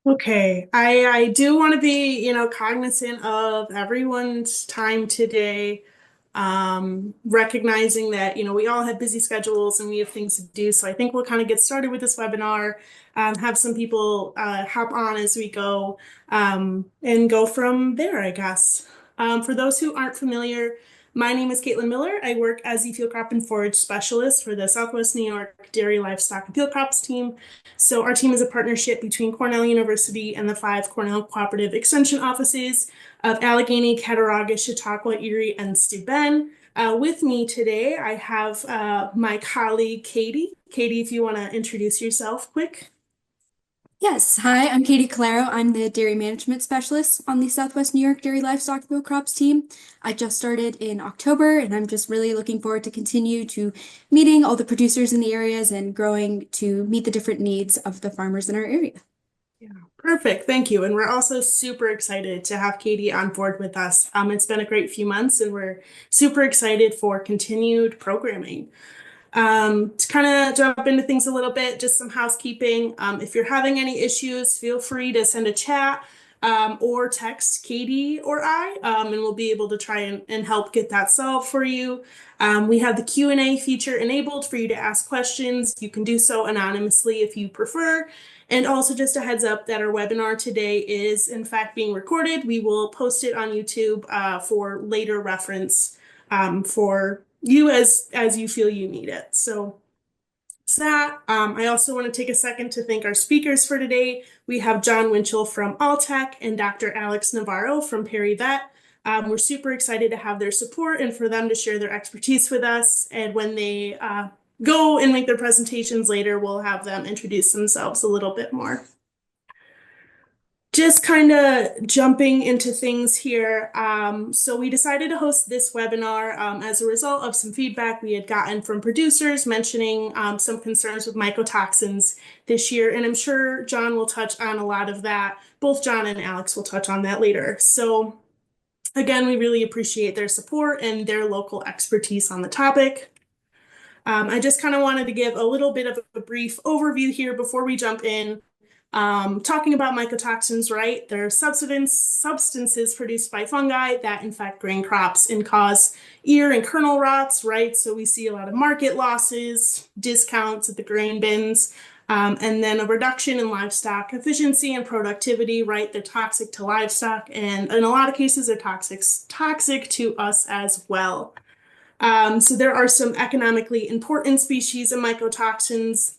Okay, I do want to be, cognizant of everyone's time today, recognizing that, we all have busy schedules and we have things to do. So I think we'll kind of get started with this webinar, have some people hop on as we go, and go from there, I guess. For those who aren't familiar, my name is Katelyn Miller. I work as the field crop and forage specialist for the Southwest New York Dairy Livestock and Field Crops team. So our team is a partnership between Cornell University and the 5 Cornell Cooperative Extension offices of Allegheny, Cattaraugus, Chautauqua, Erie, and Steuben. With me today, I have my colleague, Katie. Katie, if you want to introduce yourself quick. Yes, hi, I'm Katie Callero. I'm the dairy management specialist on the Southwest New York Dairy Livestock Field Crops team. I just started in October, and I'm just really looking forward to continue to meeting all the producers in the areas and growing to meet the different needs of the farmers in our area. Yeah, perfect. Thank you. And we're also super excited to have Katie on board with us. It's been a great few months, and we're super excited for continued programming. To kind of jump into things a little bit, just some housekeeping. If you're having any issues, feel free to send a chat or text Katie or I, and we'll be able to try and help get that solved for you. We have the Q&A feature enabled for you to ask questions. You can do so anonymously if you prefer. And also just a heads up that our webinar today is in fact being recorded. We will post it on YouTube for later reference for you as you feel you need it. So it's that. I also want to take a second to thank our speakers for today. We have John Winchell from Alltech and Dr. Alex Navarro from Perry Vet. We're super excited to have their support and for them to share their expertise with us. And when they go and make their presentations later, we'll have them introduce themselves a little bit more. Just kind of jumping into things here. So we decided to host this webinar as a result of some feedback we had gotten from producers mentioning some concerns with mycotoxins this year. And I'm sure John will touch on a lot of that. Both John and Alex will touch on that later. So again, we really appreciate their support and their local expertise on the topic. I just kind of wanted to give a little bit of a brief overview here before we jump in. Talking about mycotoxins, right? They're substances produced by fungi that infect grain crops and cause ear and kernel rots, right? So we see a lot of market losses, discounts at the grain bins, and then a reduction in livestock efficiency and productivity, right? They're toxic to livestock, and in a lot of cases, they're toxic to us as well. So there are some economically important species of mycotoxins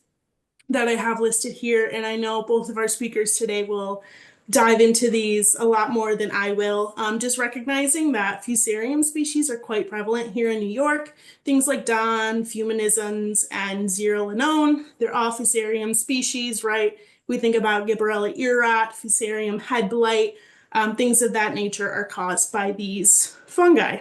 that I have listed here, and I know both of our speakers today will dive into these a lot more than I will. Just recognizing that fusarium species are quite prevalent here in New York. Things like Don, Fuminisms, and Zearalenone, they're all fusarium species, right? We think about Gibberella ear rot, fusarium head blight, things of that nature are caused by these fungi.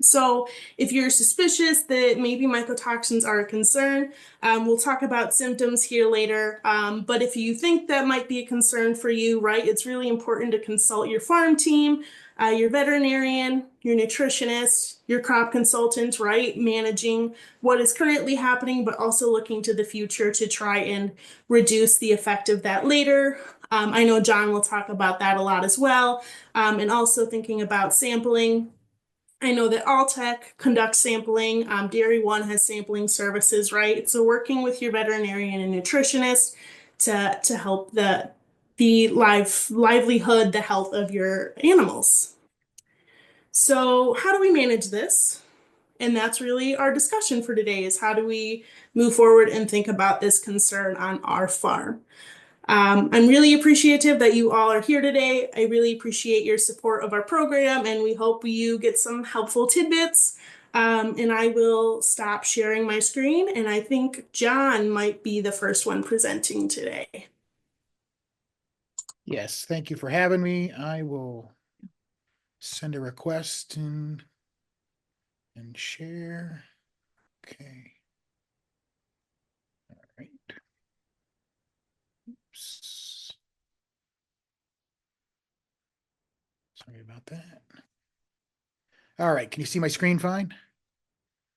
So if you're suspicious that maybe mycotoxins are a concern, we'll talk about symptoms here later. But if you think that might be a concern for you, right, it's really important to consult your farm team, your veterinarian, your nutritionist, your crop consultant, right, managing what is currently happening, but also looking to the future to try and reduce the effect of that later. I know John will talk about that a lot as well, and also thinking about sampling. I know that Alltech conducts sampling. Dairy One has sampling services, right? So working with your veterinarian and nutritionist to help the livelihood, the health of your animals. So how do we manage this? And that's really our discussion for today is how do we move forward and think about this concern on our farm? I'm really appreciative that you all are here today. I really appreciate your support of our program, and we hope you get some helpful tidbits. And I will stop sharing my screen, and I think John might be the first one presenting today. Yes, thank you for having me. I will send a request and share. Okay. All right. Oops. Sorry about that. All right, can you see my screen fine?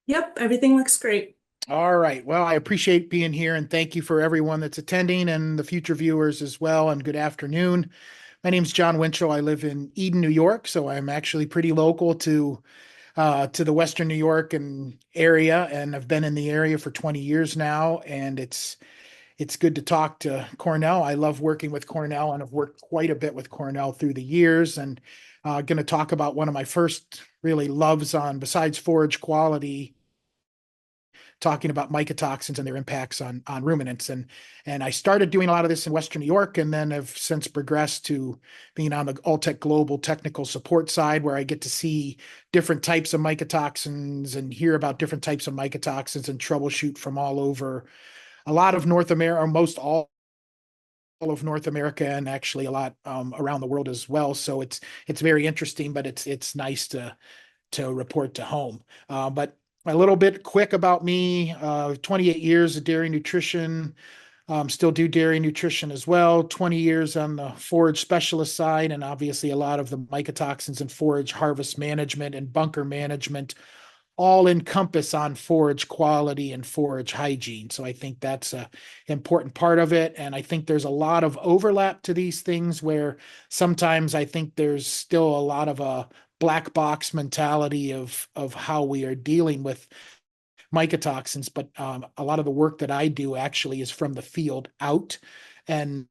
Yep, everything looks great. All right. Well, I appreciate being here and thank you for everyone that's attending and the future viewers as well. And good afternoon. My name's John Winchell. I live in Eden, New York, so I'm actually pretty local to the Western New York and area, and I've been in the area for 20 years now. And it's good to talk to Cornell. I love working with Cornell, and I've worked quite a bit with Cornell through the years. And going to talk about one of my first really loves on besides forage quality, talking about mycotoxins and their impacts on ruminants. And I started doing a lot of this in Western New York, and then have since progressed to being on the Alltech global technical support side, where I get to see different types of mycotoxins and hear about different types of mycotoxins and troubleshoot from all over a lot of North America, or most all of North America, and actually a lot around the world as well. So it's very interesting, but it's nice to report to home. But a little bit quick about me, 28 years of dairy nutrition, still do dairy nutrition as well, 20 years on the forage specialist side, and obviously a lot of the mycotoxins and forage harvest management and bunker management all encompass on forage quality and forage hygiene. So I think that's a important part of it. And I think there's a lot of overlap to these things, where sometimes I think there's still a lot of a black box mentality of how we are dealing with mycotoxins. But a lot of the work that I do actually is from the field out, and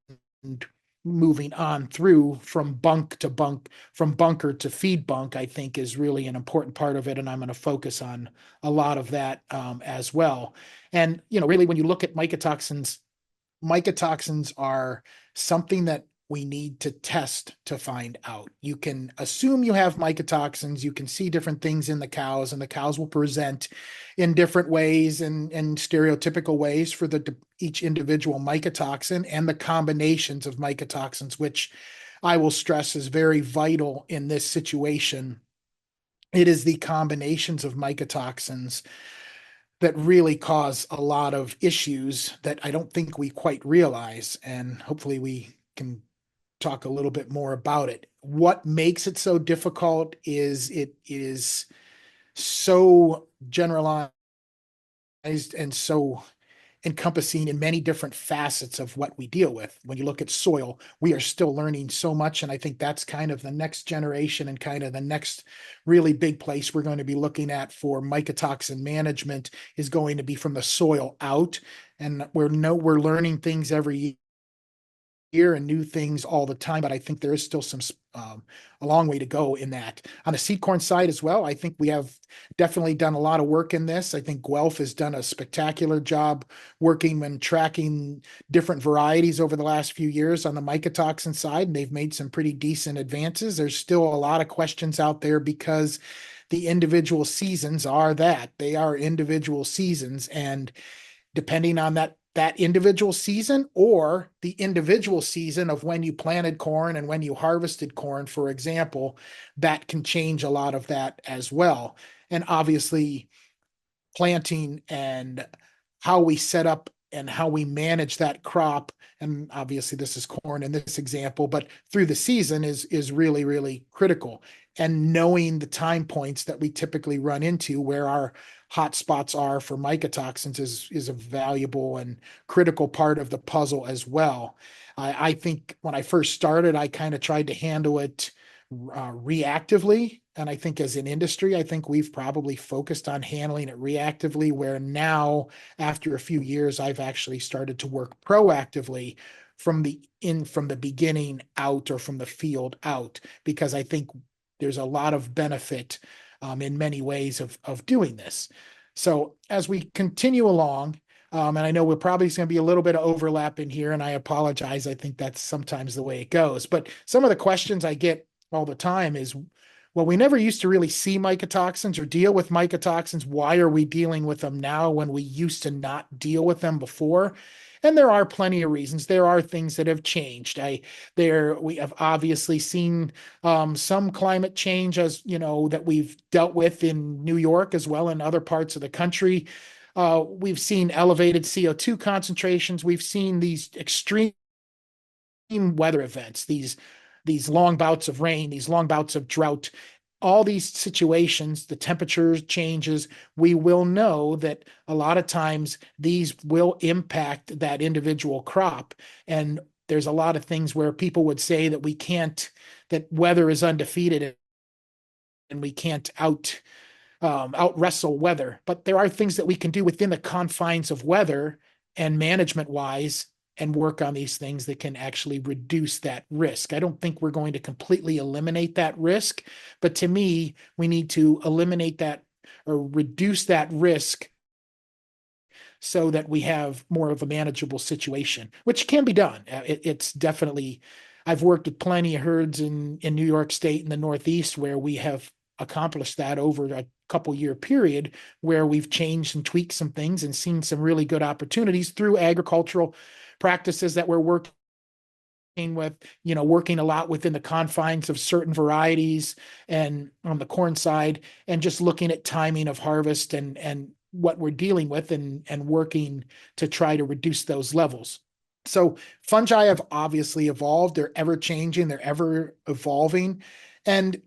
moving on through from bunk to bunk, from bunker to feed bunk, I think is really an important part of it. And I'm going to focus on a lot of that as well. And, really, when you look at mycotoxins, mycotoxins are something that we need to test to find out. You can assume you have mycotoxins. You can see different things in the cows, and the cows will present in different ways and stereotypical ways for each individual mycotoxin, and the combinations of mycotoxins, which I will stress is very vital in this situation. It is the combinations of mycotoxins that really cause a lot of issues that I don't think we quite realize. And hopefully we can talk a little bit more about it. What makes it so difficult is it is so generalized and so encompassing in many different facets of what we deal with. When you look at soil, we are still learning so much. And I think that's kind of the next generation and kind of the next really big place we're going to be looking at for mycotoxin management is going to be from the soil out. And we're learning things every year and new things all the time, but I think there is still a long way to go in that. On the seed corn side as well, I think we have definitely done a lot of work in this. I think Guelph has done a spectacular job working and tracking different varieties over the last few years on the mycotoxin side, and they've made some pretty decent advances. There's still a lot of questions out there because the individual seasons are that. They are individual seasons, and depending on that individual season, or the individual season of when you planted corn and when you harvested corn, for example, that can change a lot of that as well. And obviously, planting and how we set up and how we manage that crop, and obviously this is corn in this example, but through the season is really, really critical. And knowing the time points that we typically run into where our hot spots are for mycotoxins is a valuable and critical part of the puzzle as well. I think when I first started, I kind of tried to handle it reactively. And I think as an industry, I think we've probably focused on handling it reactively, where now, after a few years, I've actually started to work proactively from the beginning out, or from the field out, because I think there's a lot of benefit in many ways of doing this. So as we continue along, and I know we're probably going to be a little bit of overlap in here, and I apologize. I think that's sometimes the way it goes. But some of the questions I get all the time is, well, we never used to really see mycotoxins or deal with mycotoxins. Why are we dealing with them now when we used to not deal with them before? And there are plenty of reasons. There are things that have changed. We have obviously seen some climate change, as you know, that we've dealt with in New York as well in other parts of the country. We've seen elevated CO2 concentrations. We've seen these extreme weather events, these long bouts of rain, these long bouts of drought. all these situations, the temperature changes, we will know that a lot of times these will impact that individual crop. And there's a lot of things where people would say that we can't, that weather is undefeated and we can't out wrestle weather. But there are things that we can do within the confines of weather and management wise and work on these things that can actually reduce that risk. I don't think we're going to completely eliminate that risk, but to me, we need to eliminate that or reduce that risk so that we have more of a manageable situation, which can be done. It's definitely, I've worked with plenty of herds in New York State and the Northeast where we have accomplished that over a couple year period where we've changed and tweaked some things and seen some really good opportunities through agricultural practices that we're working with, working a lot within the confines of certain varieties and on the corn side, and just looking at timing of harvest and what we're dealing with and working to try to reduce those levels. So fungi have obviously evolved. They're ever changing, they're ever evolving. And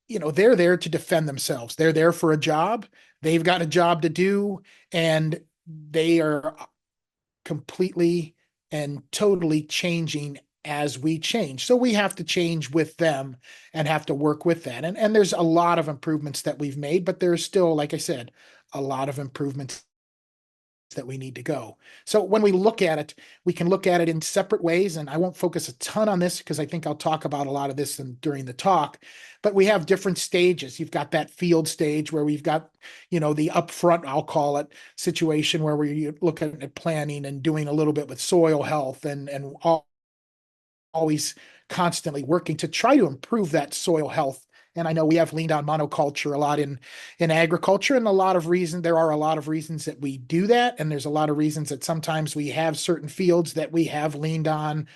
they're there to defend themselves. They're there for a job. They've got a job to do, and they are completely and totally changing as we change. So we have to change with them and have to work with that. And there's a lot of improvements that we've made, but there's still, like I said, a lot of improvements that we need to go. So when we look at it, we can look at it in separate ways, and I won't focus a ton on this because I think I'll talk about a lot of this during the talk, but we have different stages. You've got that field stage where we've got, the upfront, I'll call it, situation where we're looking at planning and doing a little bit with soil health and always constantly working to try to improve that soil health. And I know we have leaned on monoculture a lot in agriculture, and there are a lot of reasons that we do that. And there's a lot of reasons that sometimes we have certain fields that we have leaned on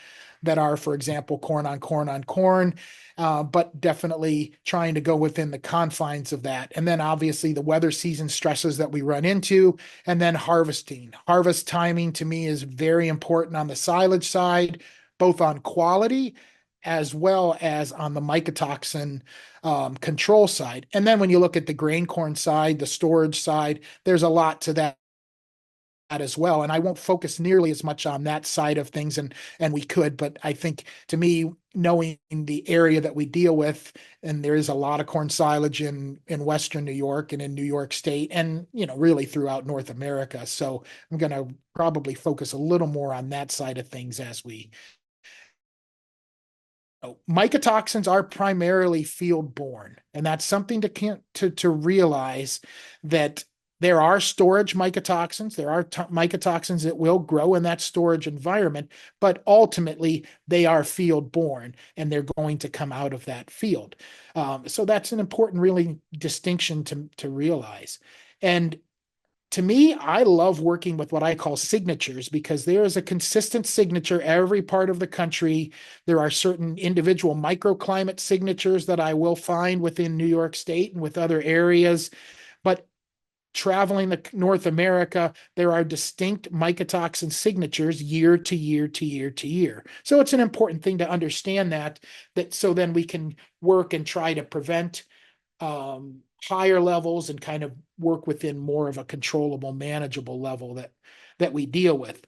that are, for example, corn on corn on corn, but definitely trying to go within the confines of that. And then obviously the weather season stresses that we run into, and then harvesting. Harvest timing to me is very important on the silage side, both on quality as well as on the mycotoxin control side. And then when you look at the grain corn side, the storage side, there's a lot to that as well. And I won't focus nearly as much on that side of things, and we could, but I think to me, knowing the area that we deal with, and there is a lot of corn silage in Western New York and in New York State, and really throughout North America. So I'm going to probably focus a little more on that side of things as we mycotoxins are primarily field borne, and that's something to realize, that there are storage mycotoxins. There are mycotoxins that will grow in that storage environment, but ultimately they are field borne and they're going to come out of that field. So that's an important, really, distinction to realize. And to me, I love working with what I call signatures, because there is a consistent signature every part of the country. There are certain individual microclimate signatures that I will find within New York State and with other areas. But traveling to North America, there are distinct mycotoxin signatures year to year to year to year. So it's an important thing to understand that so then we can work and try to prevent higher levels and kind of work within more of a controllable, manageable level that we deal with.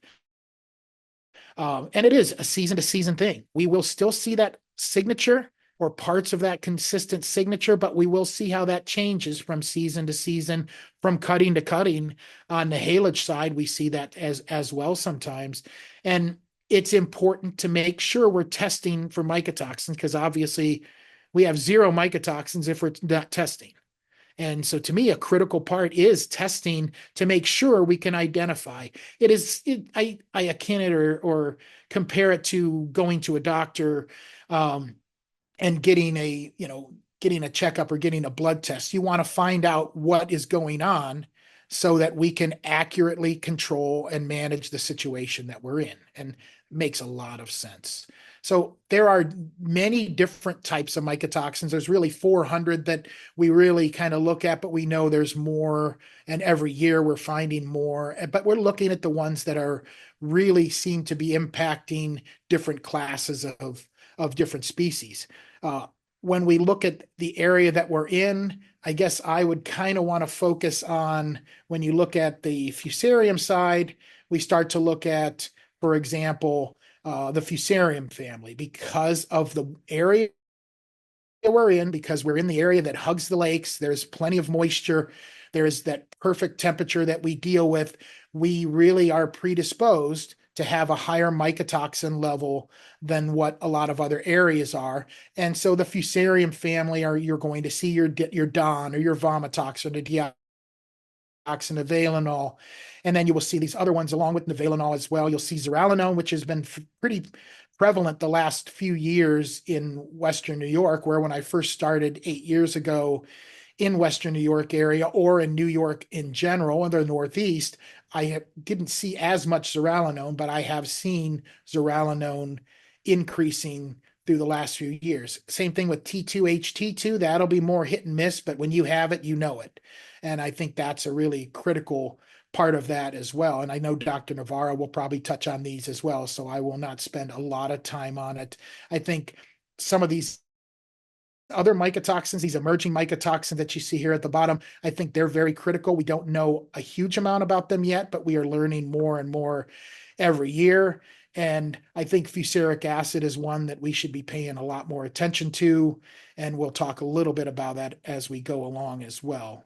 And it is a season to season thing. We will still see that signature or parts of that consistent signature, but we will see how that changes from season to season, from cutting to cutting. On the haylage side, we see that as well sometimes. And it's important to make sure we're testing for mycotoxins, because obviously we have zero mycotoxins if we're not testing. And so to me, a critical part is testing to make sure we can identify. I akin it or compare it to going to a doctor and getting a checkup or getting a blood test. You want to find out what is going on so that we can accurately control and manage the situation that we're in. And makes a lot of sense. So there are many different types of mycotoxins. There's really 400 that we really kind of look at, but we know there's more, and every year we're finding more, but we're looking at the ones that are really seem to be impacting different classes of different species. when we look at the area that we're in, I guess I would kind of want to focus on when you look at the fusarium side, we start to look at, for example, the fusarium family because of the area we're in, because we're in the area that hugs the lakes. There's plenty of moisture. There's that perfect temperature that we deal with. We really are predisposed to have a higher mycotoxin level than what a lot of other areas are. And so the fusarium family you're going to see your Don or your vomitoxin, or the Valinol. And then you will see these other ones along with Valinol as well. You'll see zearalenone, which has been pretty prevalent the last few years in Western New York, where when I first started 8 years ago in Western New York area or in New York in general, in the Northeast, I didn't see as much zearalenone, but I have seen zearalenone increasing through the last few years. Same thing with T2H2, that'll be more hit and miss, but when you have it, you know it. And I think that's a really critical part of that as well. And I know Dr. Navarro will probably touch on these as well, so I will not spend a lot of time on it. I think some of these other mycotoxins, these emerging mycotoxins that you see here at the bottom, I think they're very critical. We don't know a huge amount about them yet, but we are learning more and more every year. And I think fusaric acid is one that we should be paying a lot more attention to. And we'll talk a little bit about that as we go along as well.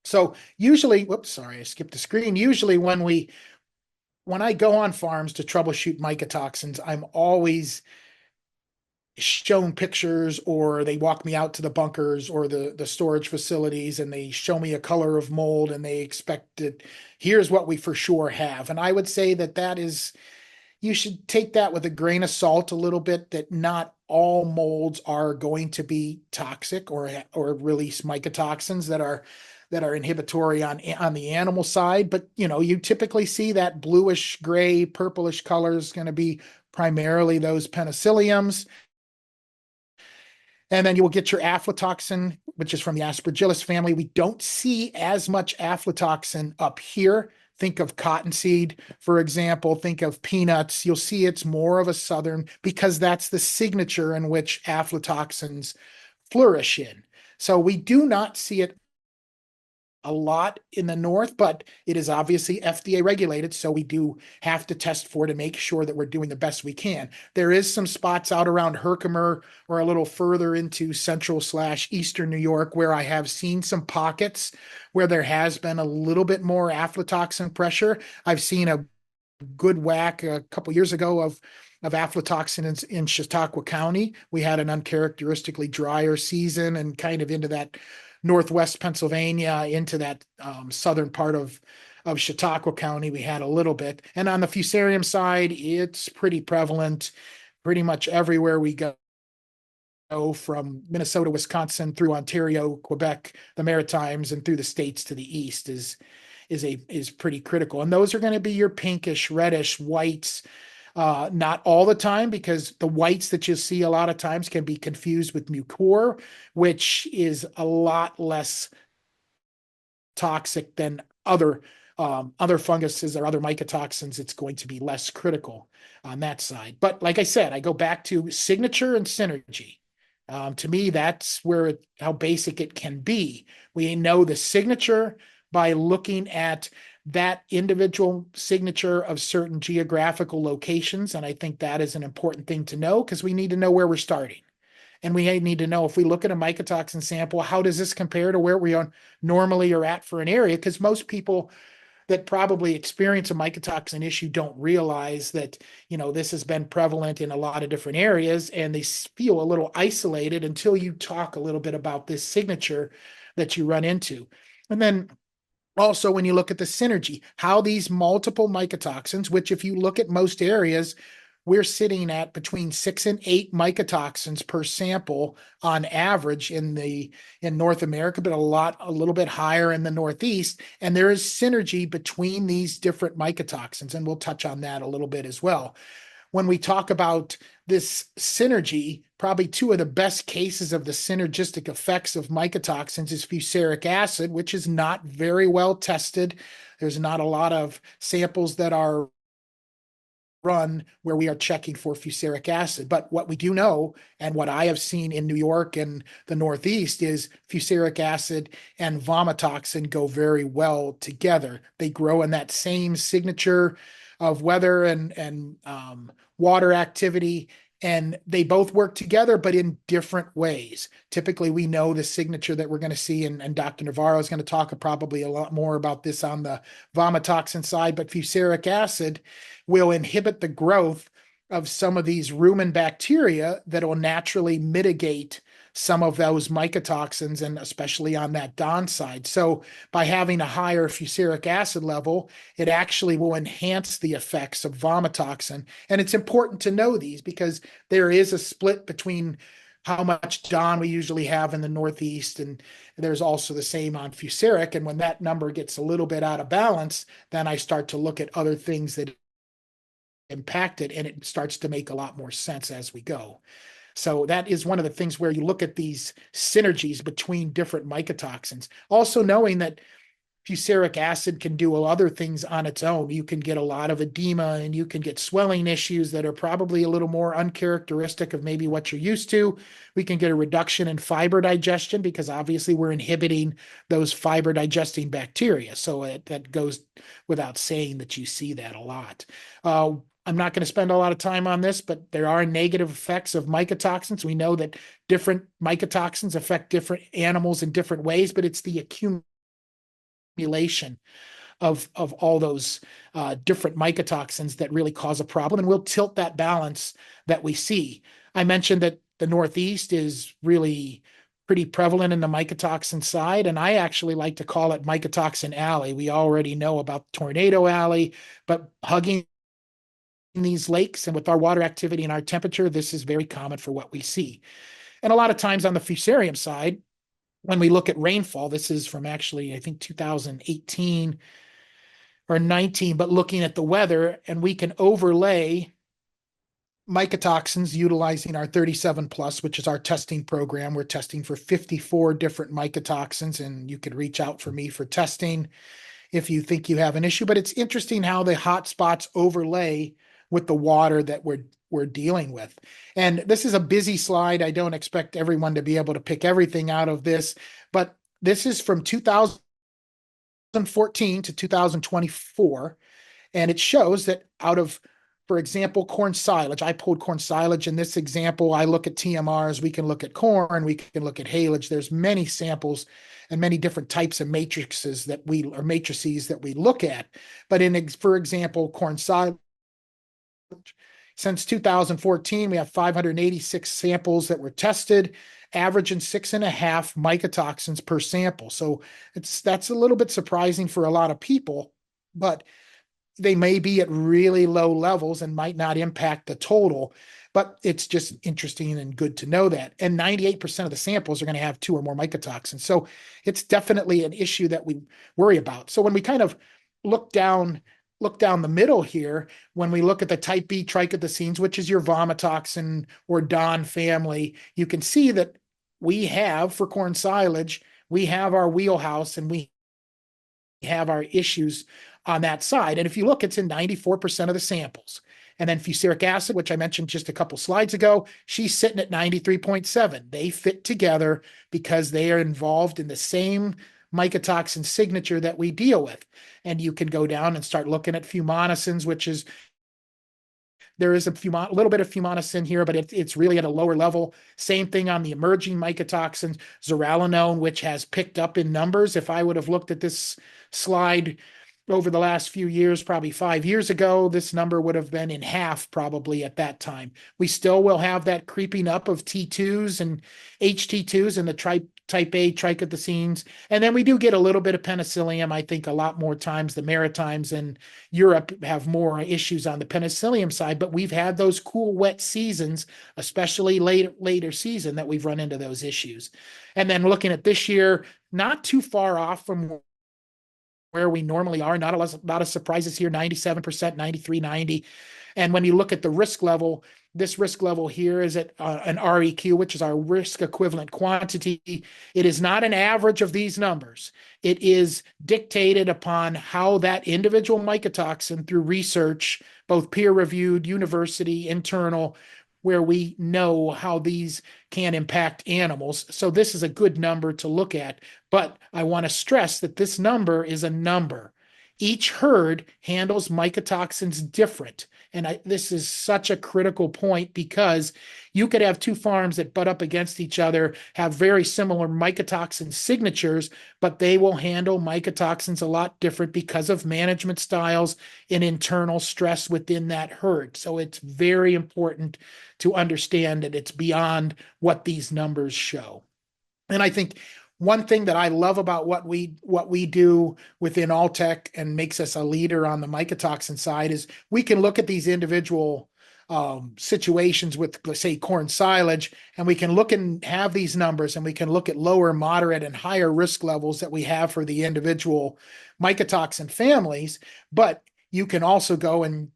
So usually, whoops, sorry, I skipped the screen. Usually when I go on farms to troubleshoot mycotoxins, I'm always shown pictures, or they walk me out to the bunkers or the storage facilities and they show me a color of mold and they expect it. Here's what we for sure have. And I would say that is, you should take that with a grain of salt a little bit, that not all molds are going to be toxic or release mycotoxins that are inhibitory on the animal side. But you typically see that bluish gray purplish color is going to be primarily those penicilliums. And then you will get your aflatoxin, which is from the Aspergillus family. We don't see as much aflatoxin up here. Think of cottonseed, for example. Think of peanuts. You'll see it's more of a southern, because that's the signature in which aflatoxins flourish in. So we do not see it a lot in the north, but it is obviously FDA regulated, so we do have to test for it to make sure that we're doing the best we can. There is some spots out around Herkimer or a little further into central/eastern New York where I have seen some pockets where there has been a little bit more aflatoxin pressure. I've seen a good whack a couple years ago of aflatoxin in Chautauqua County. We had an uncharacteristically drier season, and kind of into that northwest Pennsylvania, into that southern part of Chautauqua County, we had a little bit. And on the fusarium side, it's pretty prevalent pretty much everywhere we go, from Minnesota, Wisconsin, through Ontario, Quebec, the Maritimes, and through the states to the east is pretty critical. And those are going to be your pinkish, reddish, whites. Not all the time, because the whites that you see a lot of times can be confused with mucor, which is a lot less toxic than other funguses or other mycotoxins. It's going to be less critical on that side. But like I said, I go back to signature and synergy. To me, that's how basic it can be. We know the signature by looking at that individual signature of certain geographical locations. And I think that is an important thing to know, because we need to know where we're starting. And we need to know, if we look at a mycotoxin sample, how does this compare to where we are normally are at for an area? Because most people that probably experience a mycotoxin issue don't realize that, this has been prevalent in a lot of different areas, and they feel a little isolated until you talk a little bit about this signature that you run into. And then also, when you look at the synergy, how these multiple mycotoxins, which if you look at most areas, we're sitting at between 6 and 8 mycotoxins per sample on average in North America, but a little bit higher in the Northeast. And there is synergy between these different mycotoxins, and we'll touch on that a little bit as well. When we talk about this synergy, probably two of the best cases of the synergistic effects of mycotoxins is fusaric acid, which is not very well tested. There's not a lot of samples that are run where we are checking for fusaric acid. But what we do know, and what I have seen in New York and the Northeast, is fusaric acid and vomitoxin go very well together. They grow in that same signature of weather and water activity, and they both work together, but in different ways. Typically, we know the signature that we're going to see, and Dr. Navarro is going to talk probably a lot more about this on the vomitoxin side, but fusaric acid will inhibit the growth of some of these rumen bacteria that will naturally mitigate some of those mycotoxins, and especially on that Don side. So by having a higher fusaric acid level, it actually will enhance the effects of vomitoxin. And it's important to know these because there is a split between how much Don we usually have in the Northeast, and there's also the same on fusaric. And when that number gets a little bit out of balance, then I start to look at other things that impact it, and it starts to make a lot more sense as we go. So that is one of the things where you look at these synergies between different mycotoxins. Also knowing that fusaric acid can do other things on its own. You can get a lot of edema, and you can get swelling issues that are probably a little more uncharacteristic of maybe what you're used to. We can get a reduction in fiber digestion because obviously we're inhibiting those fiber digesting bacteria. So that goes without saying that you see that a lot. I'm not going to spend a lot of time on this, but there are negative effects of mycotoxins. We know that different mycotoxins affect different animals in different ways, but it's the accumulation of all those different mycotoxins that really cause a problem, and we'll tilt that balance that we see. I mentioned that the Northeast is really pretty prevalent in the mycotoxin side, and I actually like to call it mycotoxin alley. We already know about Tornado Alley, but hugging these lakes and with our water activity and our temperature, this is very common for what we see. And a lot of times on the fusarium side, when we look at rainfall, this is from actually, I think 2018 or 19, but looking at the weather, and we can overlay mycotoxins utilizing our 37 plus, which is our testing program. We're testing for 54 different mycotoxins, and you could reach out for me for testing if you think you have an issue. But it's interesting how the hot spots overlay with the water that we're dealing with. And this is a busy slide. I don't expect everyone to be able to pick everything out of this, but this is from 2014 to 2024. And it shows that out of, for example, corn silage, I pulled corn silage in this example. I look at TMRs, we can look at corn, we can look at haylage. There's many samples and many different types of matrices that we look at. But for example, corn silage, since 2014, we have 586 samples that were tested, averaging 6.5 mycotoxins per sample. So that's a little bit surprising for a lot of people, but they may be at really low levels and might not impact the total, but it's just interesting and good to know that. And 98% of the samples are going to have 2 or more mycotoxins. So it's definitely an issue that we worry about. So when we kind of look down the middle here, when we look at the type B trichothecenes, which is your vomitoxin or Don family, you can see that we have, for corn silage, we have our wheelhouse and we have our issues on that side. And if you look, it's in 94% of the samples. And then fusaric acid, which I mentioned just a couple slides ago, she's sitting at 93.7. They fit together because they are involved in the same mycotoxin signature that we deal with. And you can go down and start looking at fumonisins, which is, there is a little bit of fumonisins here, but it's really at a lower level. Same thing on the emerging mycotoxins, zearalenone, which has picked up in numbers. If I would have looked at this slide over the last few years, probably 5 years ago, this number would have been in half probably at that time. We still will have that creeping up of T2s and HT2s and the type A trichothecenes. And then we do get a little bit of penicillium. I think a lot more times the Maritimes and Europe have more issues on the penicillium side, but we've had those cool, wet seasons, especially later season, that we've run into those issues. And then looking at this year, not too far off from where we normally are, not a lot of surprises here, 97%, 93, 90. And when you look at the risk level, this risk level here is at an REQ, which is our risk equivalent quantity. It is not an average of these numbers. It is dictated upon how that individual mycotoxin through research, both peer-reviewed, university, internal, where we know how these can impact animals. So this is a good number to look at. But I want to stress that this number is a number. Each herd handles mycotoxins different. And this is such a critical point because you could have two farms that butt up against each other, have very similar mycotoxin signatures, but they will handle mycotoxins a lot different because of management styles and internal stress within that herd. So it's very important to understand that it's beyond what these numbers show. And I think one thing that I love about what we do within Alltech and makes us a leader on the mycotoxin side is we can look at these individual situations with, let's say, corn silage, and we can look and have these numbers, and we can look at lower, moderate, and higher risk levels that we have for the individual mycotoxin families. But you can also go and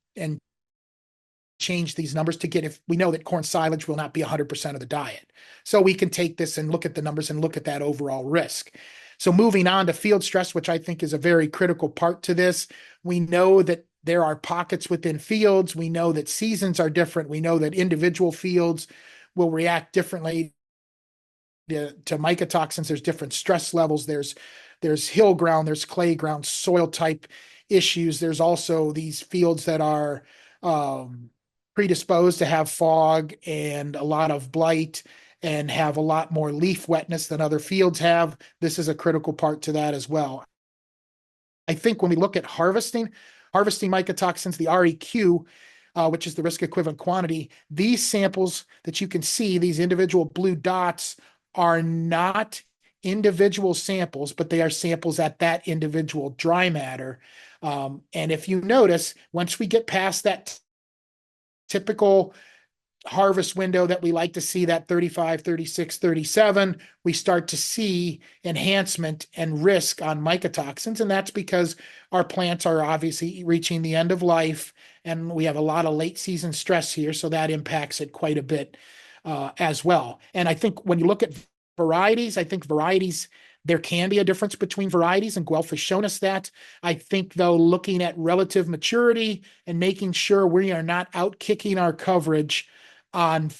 change these numbers to get, if we know that corn silage will not be 100% of the diet. So we can take this and look at the numbers and look at that overall risk. So moving on to field stress, which I think is a very critical part to this, we know that there are pockets within fields. We know that seasons are different. We know that individual fields will react differently to mycotoxins. There's different stress levels. There's hill ground, there's clay ground, soil type issues. There's also these fields that are predisposed to have fog and a lot of blight and have a lot more leaf wetness than other fields have. This is a critical part to that as well. I think when we look at harvesting mycotoxins, the REQ, which is the risk equivalent quantity, these samples that you can see, these individual blue dots, are not individual samples, but they are samples at that individual dry matter. And if you notice, once we get past that typical harvest window that we like to see, that 35, 36, 37, we start to see enhancement and risk on mycotoxins. And that's because our plants are obviously reaching the end of life, and we have a lot of late season stress here. So that impacts it quite a bit as well. And I think when you look at varieties, there can be a difference between varieties, and Guelph has shown us that. I think, though, looking at relative maturity and making sure we are not out kicking our coverage on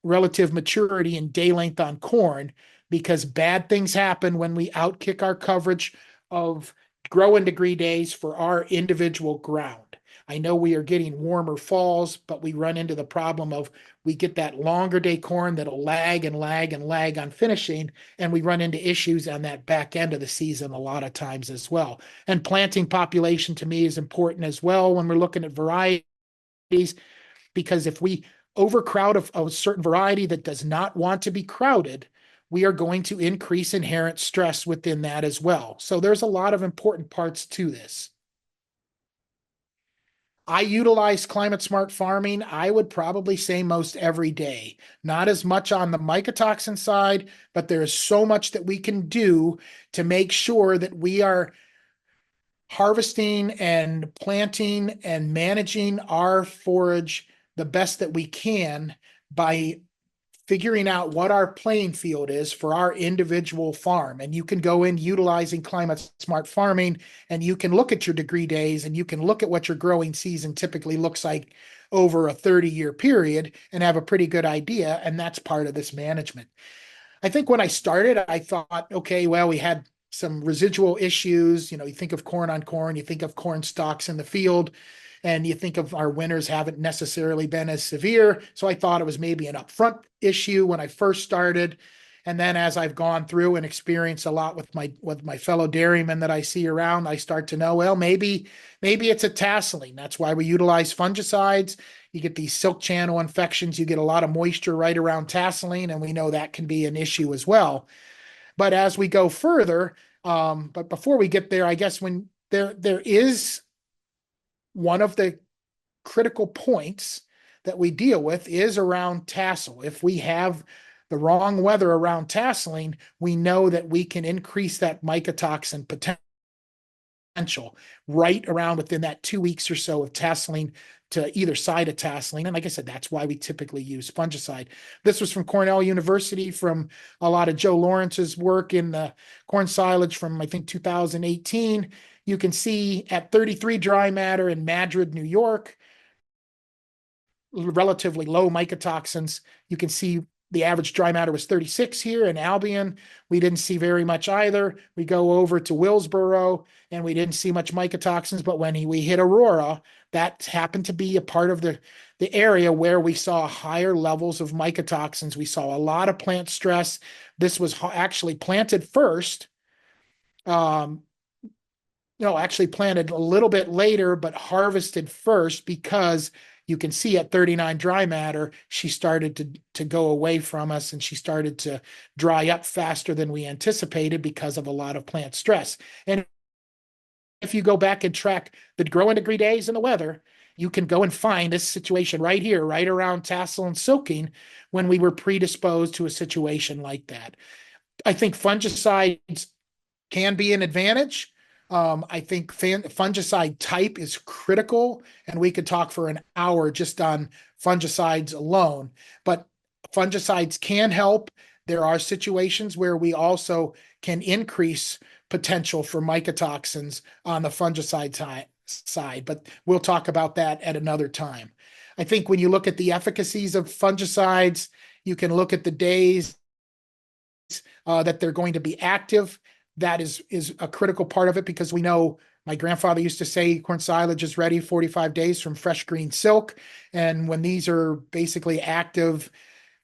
relative maturity and day length on corn, because bad things happen when we outkick our coverage of growing degree days for our individual ground. I know we are getting warmer falls, but we run into the problem of we get that longer day corn that'll lag and lag and lag on finishing, and we run into issues on that back end of the season a lot of times as well. And planting population to me is important as well when we're looking at varieties, because if we overcrowd a certain variety that does not want to be crowded, we are going to increase inherent stress within that as well. So there's a lot of important parts to this. I utilize climate smart farming, I would probably say most every day. Not as much on the mycotoxin side, but there is so much that we can do to make sure that we are harvesting and planting and managing our forage the best that we can by figuring out what our playing field is for our individual farm. And you can go in utilizing climate smart farming, and you can look at your degree days, and you can look at what your growing season typically looks like over a 30-year period and have a pretty good idea. And that's part of this management. I think when I started, I thought, okay, well, we had some residual issues. You think of corn on corn, you think of corn stalks in the field, and you think of our winters haven't necessarily been as severe. So I thought it was maybe an upfront issue when I first started. And then as I've gone through and experienced a lot with my fellow dairymen that I see around, I start to know, well, maybe it's a tasseling. That's why we utilize fungicides. You get these silk channel infections, you get a lot of moisture right around tasseling, and we know that can be an issue as well. But as we go further, but before we get there, I guess when there is one of the critical points that we deal with is around tassel. If we have the wrong weather around tasseling, we know that we can increase that mycotoxin right around within that 2 weeks or so of tasseling to either side of tasseling. And like I said, that's why we typically use fungicide. This was from Cornell University, from a lot of Joe Lawrence's work in the corn silage from, I think, 2018. You can see at 33 dry matter in Madrid, New York, relatively low mycotoxins. You can see the average dry matter was 36 here. In Albion, we didn't see very much either. We go over to Willsboro and we didn't see much mycotoxins, but when we hit Aurora, that happened to be a part of the area where we saw higher levels of mycotoxins. We saw a lot of plant stress. This was actually planted first. No, actually planted a little bit later, but harvested first, because you can see at 39 dry matter, she started to go away from us, and she started to dry up faster than we anticipated because of a lot of plant stress. And if you go back and track the growing degree days and the weather, you can go and find this situation right here, right around tassel and silking, when we were predisposed to a situation like that. I think fungicides can be an advantage. I think fungicide type is critical, and we could talk for an hour just on fungicides alone, but fungicides can help. There are situations where we also can increase potential for mycotoxins on the fungicide side, but we'll talk about that at another time. I think when you look at the efficacies of fungicides, you can look at the days that they're going to be active. That is a critical part of it, because we know, my grandfather used to say, corn silage is ready 45 days from fresh green silk. And when these are basically active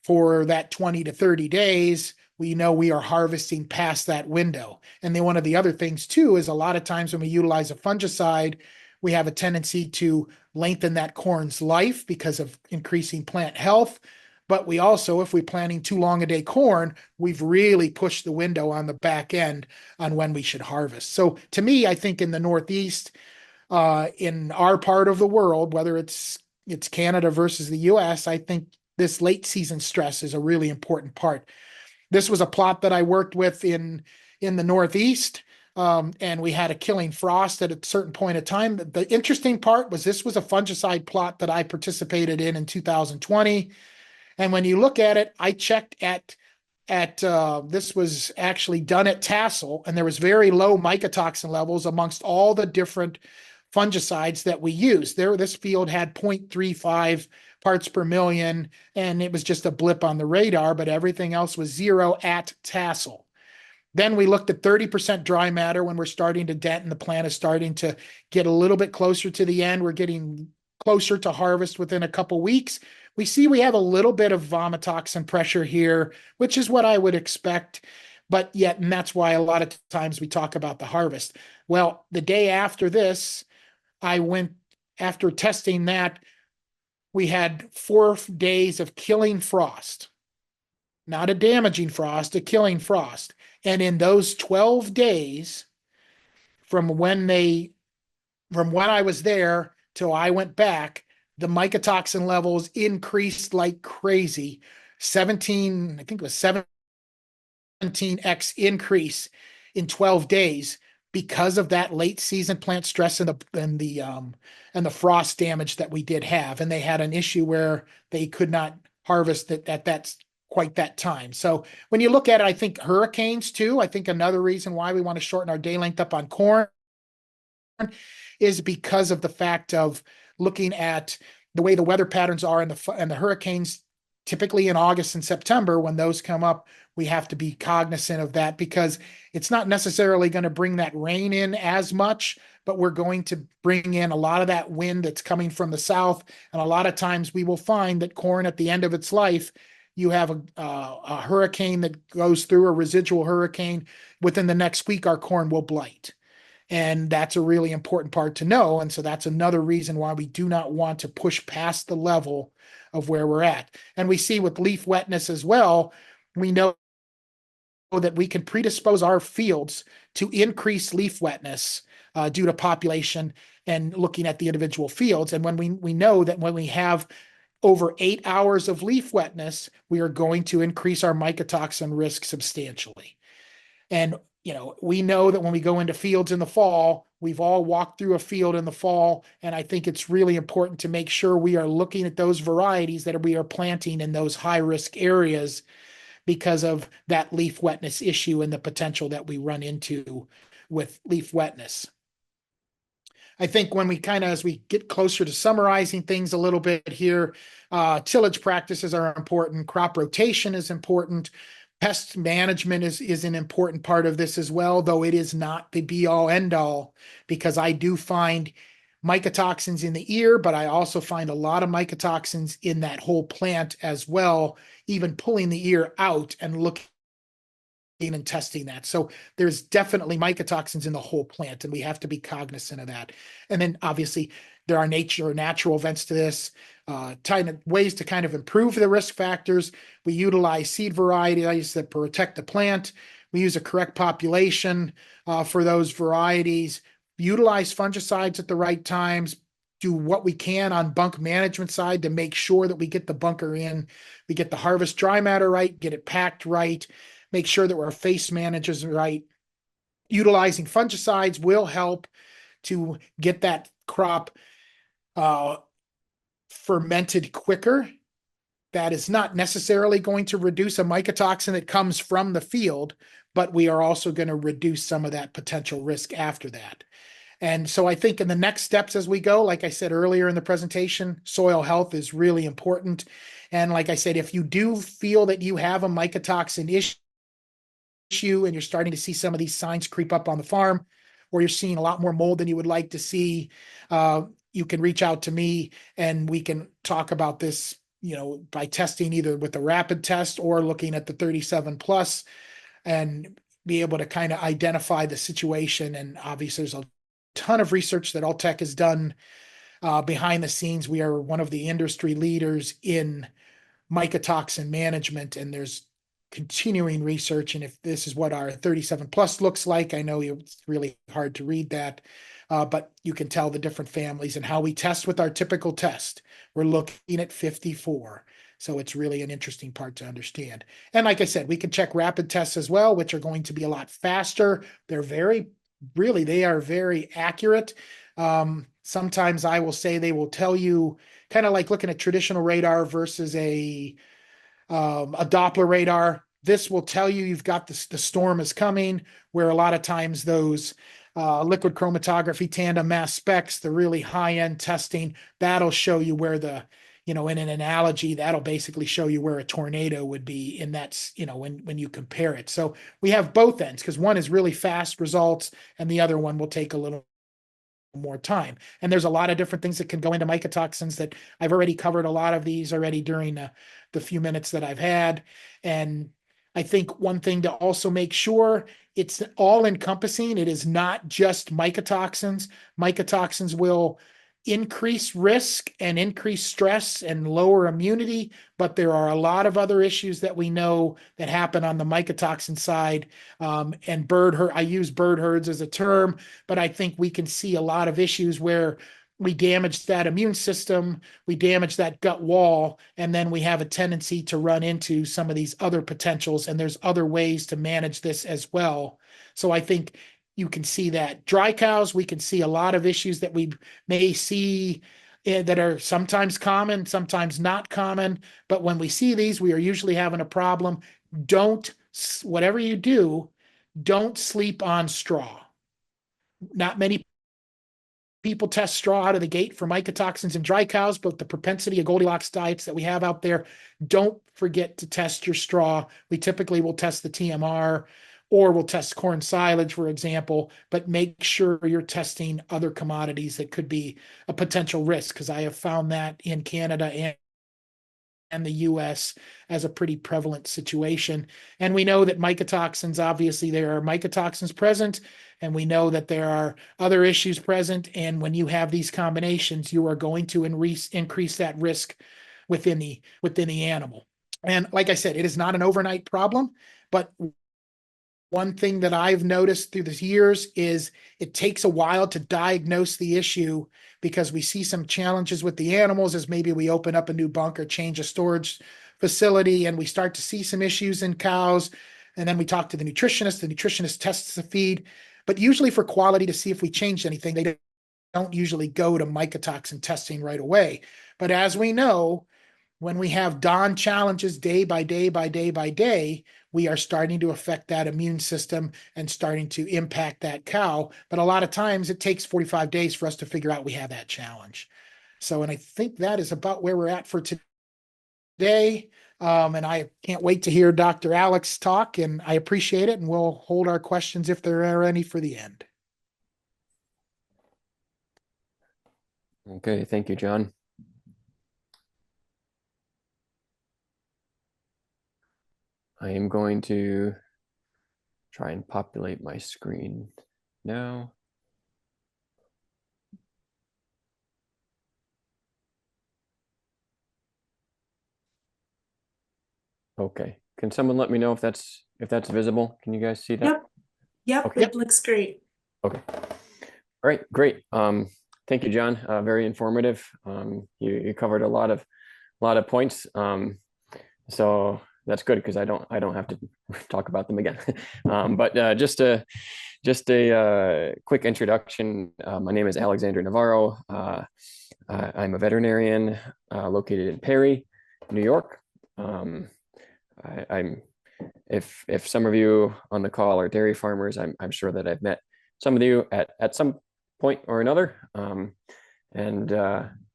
for that 20 to 30 days, we know we are harvesting past that window. And then one of the other things too is, a lot of times when we utilize a fungicide, we have a tendency to lengthen that corn's life because of increasing plant health. But we also, if we're planting too long a day corn, we've really pushed the window on the back end on when we should harvest. So to me, I think in the Northeast, in our part of the world, whether it's Canada versus the US, I think this late season stress is a really important part. This was a plot that I worked with in the Northeast, and we had a killing frost at a certain point of time. The interesting part was, this was a fungicide plot that I participated in 2020. And when you look at it, I checked at this was actually done at tassel, and there was very low mycotoxin levels amongst all the different fungicides that we used. This field had 0.35 parts per million, and it was just a blip on the radar, but everything else was zero at tassel. Then we looked at 30% dry matter when we're starting to dent and the plant is starting to get a little bit closer to the end. We're getting closer to harvest within a couple weeks. We see we have a little bit of vomitoxin pressure here, which is what I would expect. But yet, and that's why a lot of times we talk about the harvest. Well, the day after this, I went, after testing that, we had 4 days of killing frost. Not a damaging frost, a killing frost. And in those 12 days, from when I was there till I went back, the mycotoxin levels increased like crazy. I think it was 17x increase in 12 days because of that late season plant stress and the frost damage that we did have. And they had an issue where they could not harvest it at quite that time. So when you look at it, I think hurricanes too, I think another reason why we want to shorten our day length up on corn is because of the fact of looking at the way the weather patterns are, and the hurricanes typically in August and September. When those come up, we have to be cognizant of that, because it's not necessarily going to bring that rain in as much, but we're going to bring in a lot of that wind that's coming from the south. And a lot of times we will find that corn, at the end of its life, you have a hurricane that goes through, a residual hurricane. Within the next week, our corn will blight. And that's a really important part to know. And so that's another reason why we do not want to push past the level of where we're at. And we see with leaf wetness as well, we know that we can predispose our fields to increase leaf wetness due to population and looking at the individual fields. And when we know that when we have over 8 hours of leaf wetness, we are going to increase our mycotoxin risk substantially. And we know that when we go into fields in the fall, we've all walked through a field in the fall, and I think it's really important to make sure we are looking at those varieties that we are planting in those high-risk areas because of that leaf wetness issue and the potential that we run into with leaf wetness. I think when we as we get closer to summarizing things a little bit here, tillage practices are important, crop rotation is important, pest management is an important part of this as well, though it is not the be all end all, because I do find mycotoxins in the ear, but I also find a lot of mycotoxins in that whole plant as well, even pulling the ear out and looking and testing that. So there's definitely mycotoxins in the whole plant, and we have to be cognizant of that. And then obviously there are natural events to this, ways to kind of improve the risk factors. We utilize seed varieties that protect the plant. We use a correct population for those varieties, utilize fungicides at the right times, do what we can on bunk management side to make sure that we get the bunker in, we get the harvest dry matter right, get it packed right, make sure that our face manages right. Utilizing fungicides will help to get that crop fermented quicker. That is not necessarily going to reduce a mycotoxin that comes from the field, but we are also going to reduce some of that potential risk after that. And so I think in the next steps as we go, like I said earlier in the presentation, soil health is really important. And like I said, if you do feel that you have a mycotoxin issue and you're starting to see some of these signs creep up on the farm, or you're seeing a lot more mold than you would like to see, you can reach out to me and we can talk about this, by testing either with the rapid test or looking at the 37 plus and be able to kind of identify the situation. And obviously there's a ton of research that Alltech has done behind the scenes. We are one of the industry leaders in mycotoxin management, and there's continuing research. And if this is what our 37 plus looks like, I know it's really hard to read that, but you can tell the different families and how we test with our typical test. We're looking at 54. So it's really an interesting part to understand. And like I said, we can check rapid tests as well, which are going to be a lot faster. They are very accurate. Sometimes I will say they will tell you, kind of like looking at traditional radar versus a Doppler radar. This will tell you you've got the storm is coming, where a lot of times those liquid chromatography tandem mass specs, the really high-end testing, that'll show you where in an analogy, that'll basically show you where a tornado would be in that, when you compare it. So we have both ends, because one is really fast results and the other one will take a little more time. And there's a lot of different things that can go into mycotoxins that I've already covered a lot of these already during the few minutes that I've had. And I think one thing to also make sure, it's all encompassing. It is not just mycotoxins. Mycotoxins will increase risk and increase stress and lower immunity, but there are a lot of other issues that we know that happen on the mycotoxin side. And I use bird herds as a term, but I think we can see a lot of issues where we damage that immune system, we damage that gut wall, and then we have a tendency to run into some of these other potentials, and there's other ways to manage this as well. So I think you can see that dry cows, we can see a lot of issues that we may see that are sometimes common, sometimes not common. But when we see these, we are usually having a problem. Whatever you do, don't sleep on straw. Not many people test straw out of the gate for mycotoxins in dry cows, but the propensity of Goldilocks diets that we have out there, don't forget to test your straw. We typically will test the TMR, or we'll test corn silage, for example, but make sure you're testing other commodities that could be a potential risk, because I have found that in Canada and the US as a pretty prevalent situation. And we know that mycotoxins, obviously there are mycotoxins present, and we know that there are other issues present. And when you have these combinations, you are going to increase that risk within the animal. And like I said, it is not an overnight problem, but one thing that I've noticed through the years is it takes a while to diagnose the issue, because we see some challenges with the animals as maybe we open up a new bunk or change a storage facility and we start to see some issues in cows. And then we talk to the nutritionist tests the feed, but usually for quality to see if we changed anything, they don't usually go to mycotoxin testing right away. But as we know, when we have dawn challenges day by day by day by day, we are starting to affect that immune system and starting to impact that cow. But a lot of times it takes 45 days for us to figure out we have that challenge. So, and I think that is about where we're at for today. And I can't wait to hear Dr. Alex talk, and I appreciate it. And we'll hold our questions if there are any for the end. Okay, thank you, John. I am going to try and populate my screen now. Okay, can someone let me know if that's visible? Can you guys see that? Yep, Okay. It looks great. Okay. All right, great. Thank you, John. Very informative. You covered a lot of points. So that's good because I don't have to talk about them again. But just a quick introduction. My name is Alexander Navarro. I'm a veterinarian located in Perry, New York. If some of you on the call are dairy farmers, I'm sure that I've met some of you at some point or another.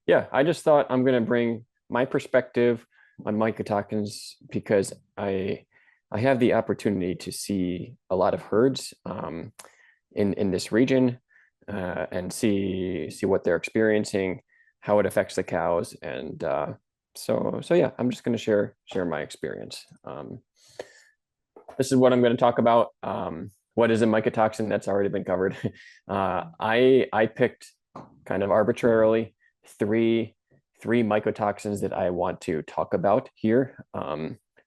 Yeah, I just thought I'm going to bring my perspective on mycotoxins because I have the opportunity to see a lot of herds in this region and see what they're experiencing, how it affects the cows, and so yeah, I'm just going to share my experience. This is what I'm going to talk about. What is a mycotoxin? That's already been covered. I picked kind of arbitrarily three mycotoxins that I want to talk about here.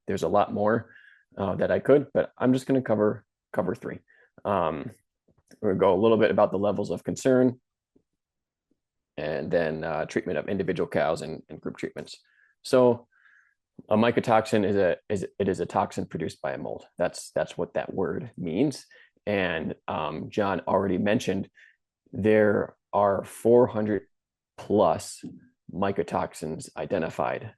There's a lot more that I could, but I'm just going to cover three. We're going to go a little bit about the levels of concern, and then treatment of individual cows and group treatments. So a mycotoxin is a toxin produced by a mold. That's what that word means. And John already mentioned there are 400 plus mycotoxins identified.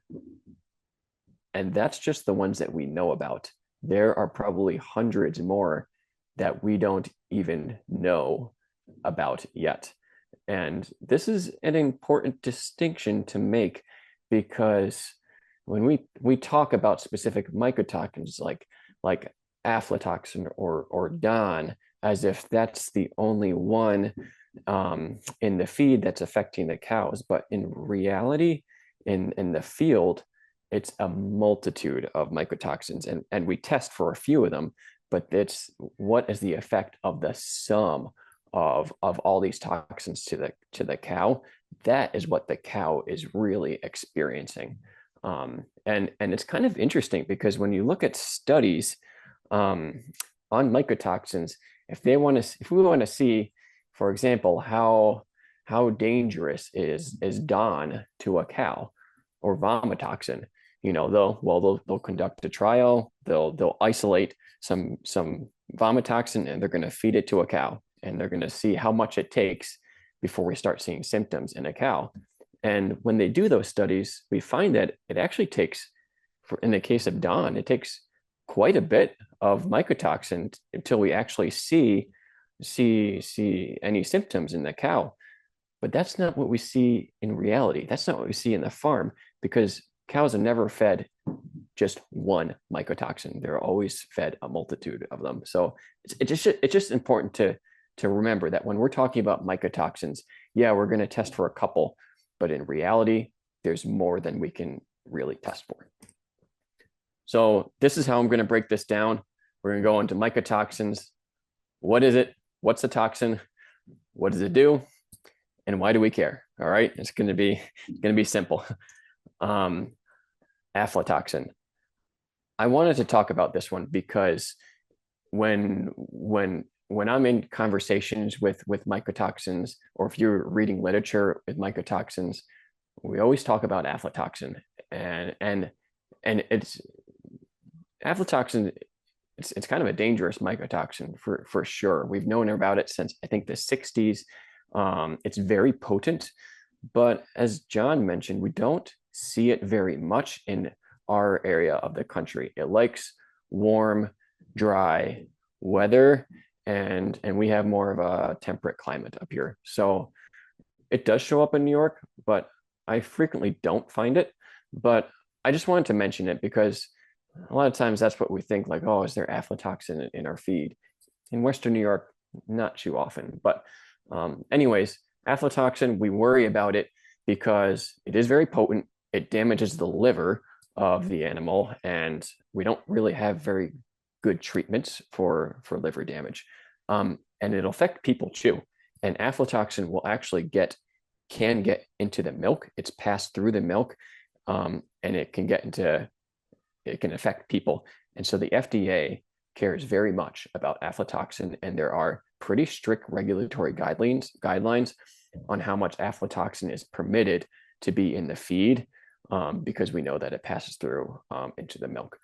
And that's just the ones that we know about. There are probably hundreds more that we don't even know about yet. And this is an important distinction to make because when we talk about specific mycotoxins like aflatoxin or DON, as if that's the only one in the feed that's affecting the cows, but in reality, in the field, it's a multitude of mycotoxins, and we test for a few of them, but it's what is the effect of the sum of all these toxins to the cow. That is what the cow is really experiencing. And it's kind of interesting because when you look at studies on mycotoxins, if we want to see, for example, how dangerous is DON to a cow or vomitoxin, they'll conduct a trial, they'll isolate some vomitoxin, and they're going to feed it to a cow, and they're going to see how much it takes before we start seeing symptoms in a cow. And when they do those studies, we find that it actually takes, in the case of DON, it takes quite a bit of mycotoxin until we actually see any symptoms in the cow. But that's not what we see in reality. That's not what we see in the farm, because cows are never fed just one mycotoxin. They're always fed a multitude of them. So it's just important to remember that when we're talking about mycotoxins, yeah, we're going to test for a couple, but in reality, there's more than we can really test for. So this is how I'm going to break this down. We're going to go into mycotoxins. What is it? What's a toxin? What does it do? And why do we care? All right, it's going to be simple. Aflatoxin. I wanted to talk about this one because when I'm in conversations with mycotoxins, or if you're reading literature with mycotoxins, we always talk about aflatoxin, and it's aflatoxin it's kind of a dangerous mycotoxin for sure. We've known about it since I think the 60s. It's very potent, but as John mentioned, we don't see it very much in our area of the country. It likes warm, dry weather, and we have more of a temperate climate up here. So it does show up in New York, but I frequently don't find it. But I just wanted to mention it because a lot of times that's what we think, like, oh, is there aflatoxin in our feed? In Western New York, not too often. But anyways, aflatoxin, we worry about it because it is very potent. It damages the liver of the animal, and we don't really have very good treatments for liver damage. And it'll affect people too. And aflatoxin will actually can get into the milk. It's passed through the milk, and it can affect people. And so the FDA cares very much about aflatoxin, and there are pretty strict regulatory guidelines on how much aflatoxin is permitted to be in the feed, because we know that it passes through into the milk.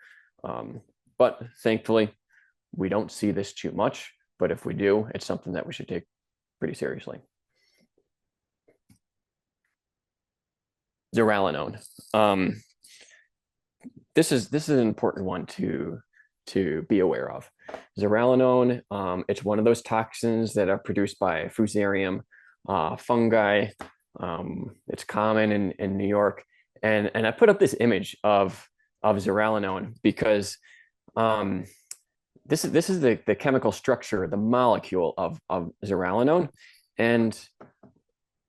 But thankfully, we don't see this too much, but if we do, it's something that we should take pretty seriously. Zearalenone. This is an important one to be aware of. Zearalenone, it's one of those toxins that are produced by Fusarium fungi. It's common in New York, and I put up this image of zearalenone because this is the chemical structure, the molecule of zearalenone, and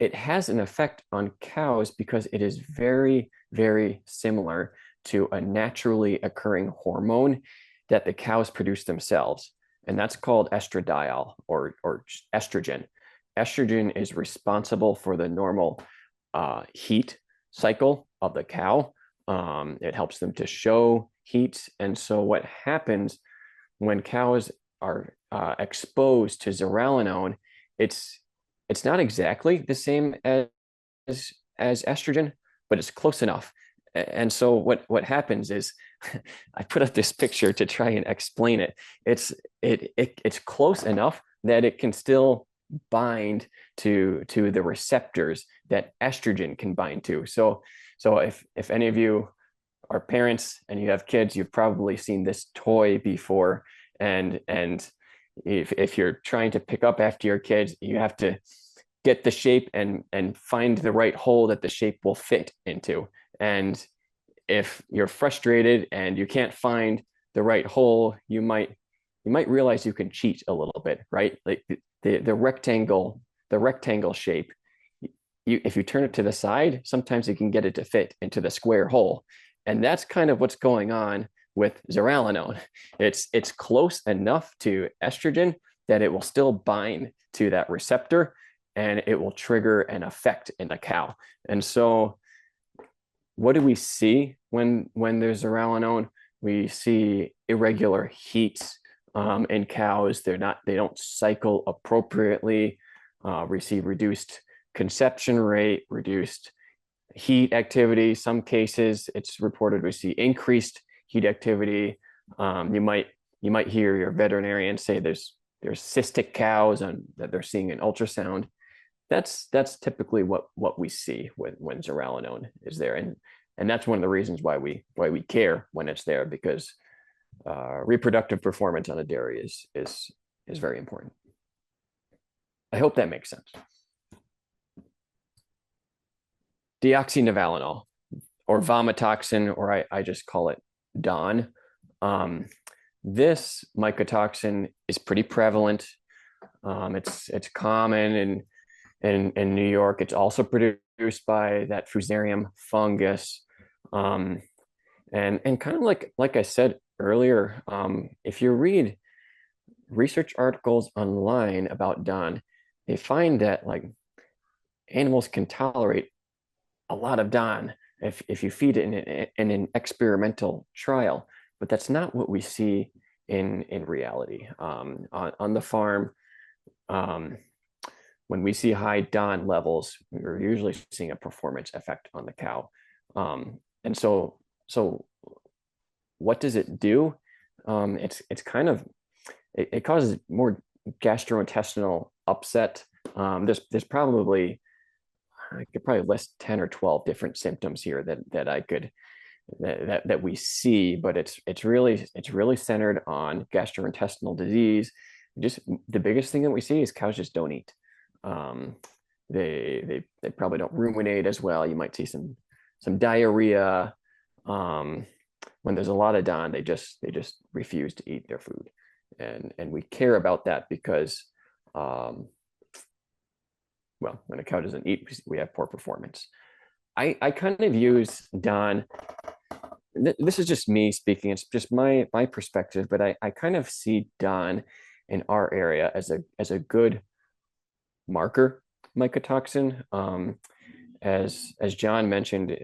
it has an effect on cows because it is very, very similar to a naturally occurring hormone that the cows produce themselves, and that's called estradiol or estrogen. Estrogen is responsible for the normal heat cycle of the cow. It helps them to show heat, and so what happens when cows are exposed to zearalenone, it's not exactly the same as estrogen, but it's close enough. And so what happens is, I put up this picture to try and explain it. It's close enough that it can still bind to the receptors that estrogen can bind to. So if any of you are parents and you have kids, you've probably seen this toy before. And if you're trying to pick up after your kids, you have to get the shape and find the right hole that the shape will fit into. And if you're frustrated and you can't find the right hole, you might realize you can cheat a little bit, right? Like the rectangle shape, if you turn it to the side, sometimes you can get it to fit into the square hole. And that's kind of what's going on with zearalenone. It's close enough to estrogen that it will still bind to that receptor, and it will trigger an effect in the cow. And so what do we see when there's zearalenone? We see irregular heats in cows. They don't cycle appropriately, receive reduced conception rate, reduced heat activity. Some cases it's reported we see increased heat activity. You might hear your veterinarian say there's cystic cows that they're seeing in ultrasound. That's typically what we see when zearalenone is there, and that's one of the reasons why we care when it's there, because reproductive performance on a dairy is very important. I hope that makes sense. Deoxynivalenol, or vomitoxin, or I just call it DON. This mycotoxin is pretty prevalent. It's common in New York. It's also produced by that Fusarium fungus. And kind of like I said earlier, if you read research articles online about DON, they find that like animals can tolerate a lot of DON if you feed it in an experimental trial, but that's not what we see in reality. On the farm, when we see high DON levels, we're usually seeing a performance effect on the cow. And so what does it do? it's kind of it causes more gastrointestinal upset. There's probably, I could probably list 10 or 12 different symptoms here that I could that we see, but it's really centered on gastrointestinal disease. Just the biggest thing that we see is cows just don't eat. Um, they probably don't ruminate as well. You might see some diarrhea. When there's a lot of DON, they just refuse to eat their food, and we care about that because well, when a cow doesn't eat, we have poor performance. I kind of use DON. This is just me speaking. It's just my perspective, but I kind of see DON in our area as a good marker mycotoxin. As John mentioned,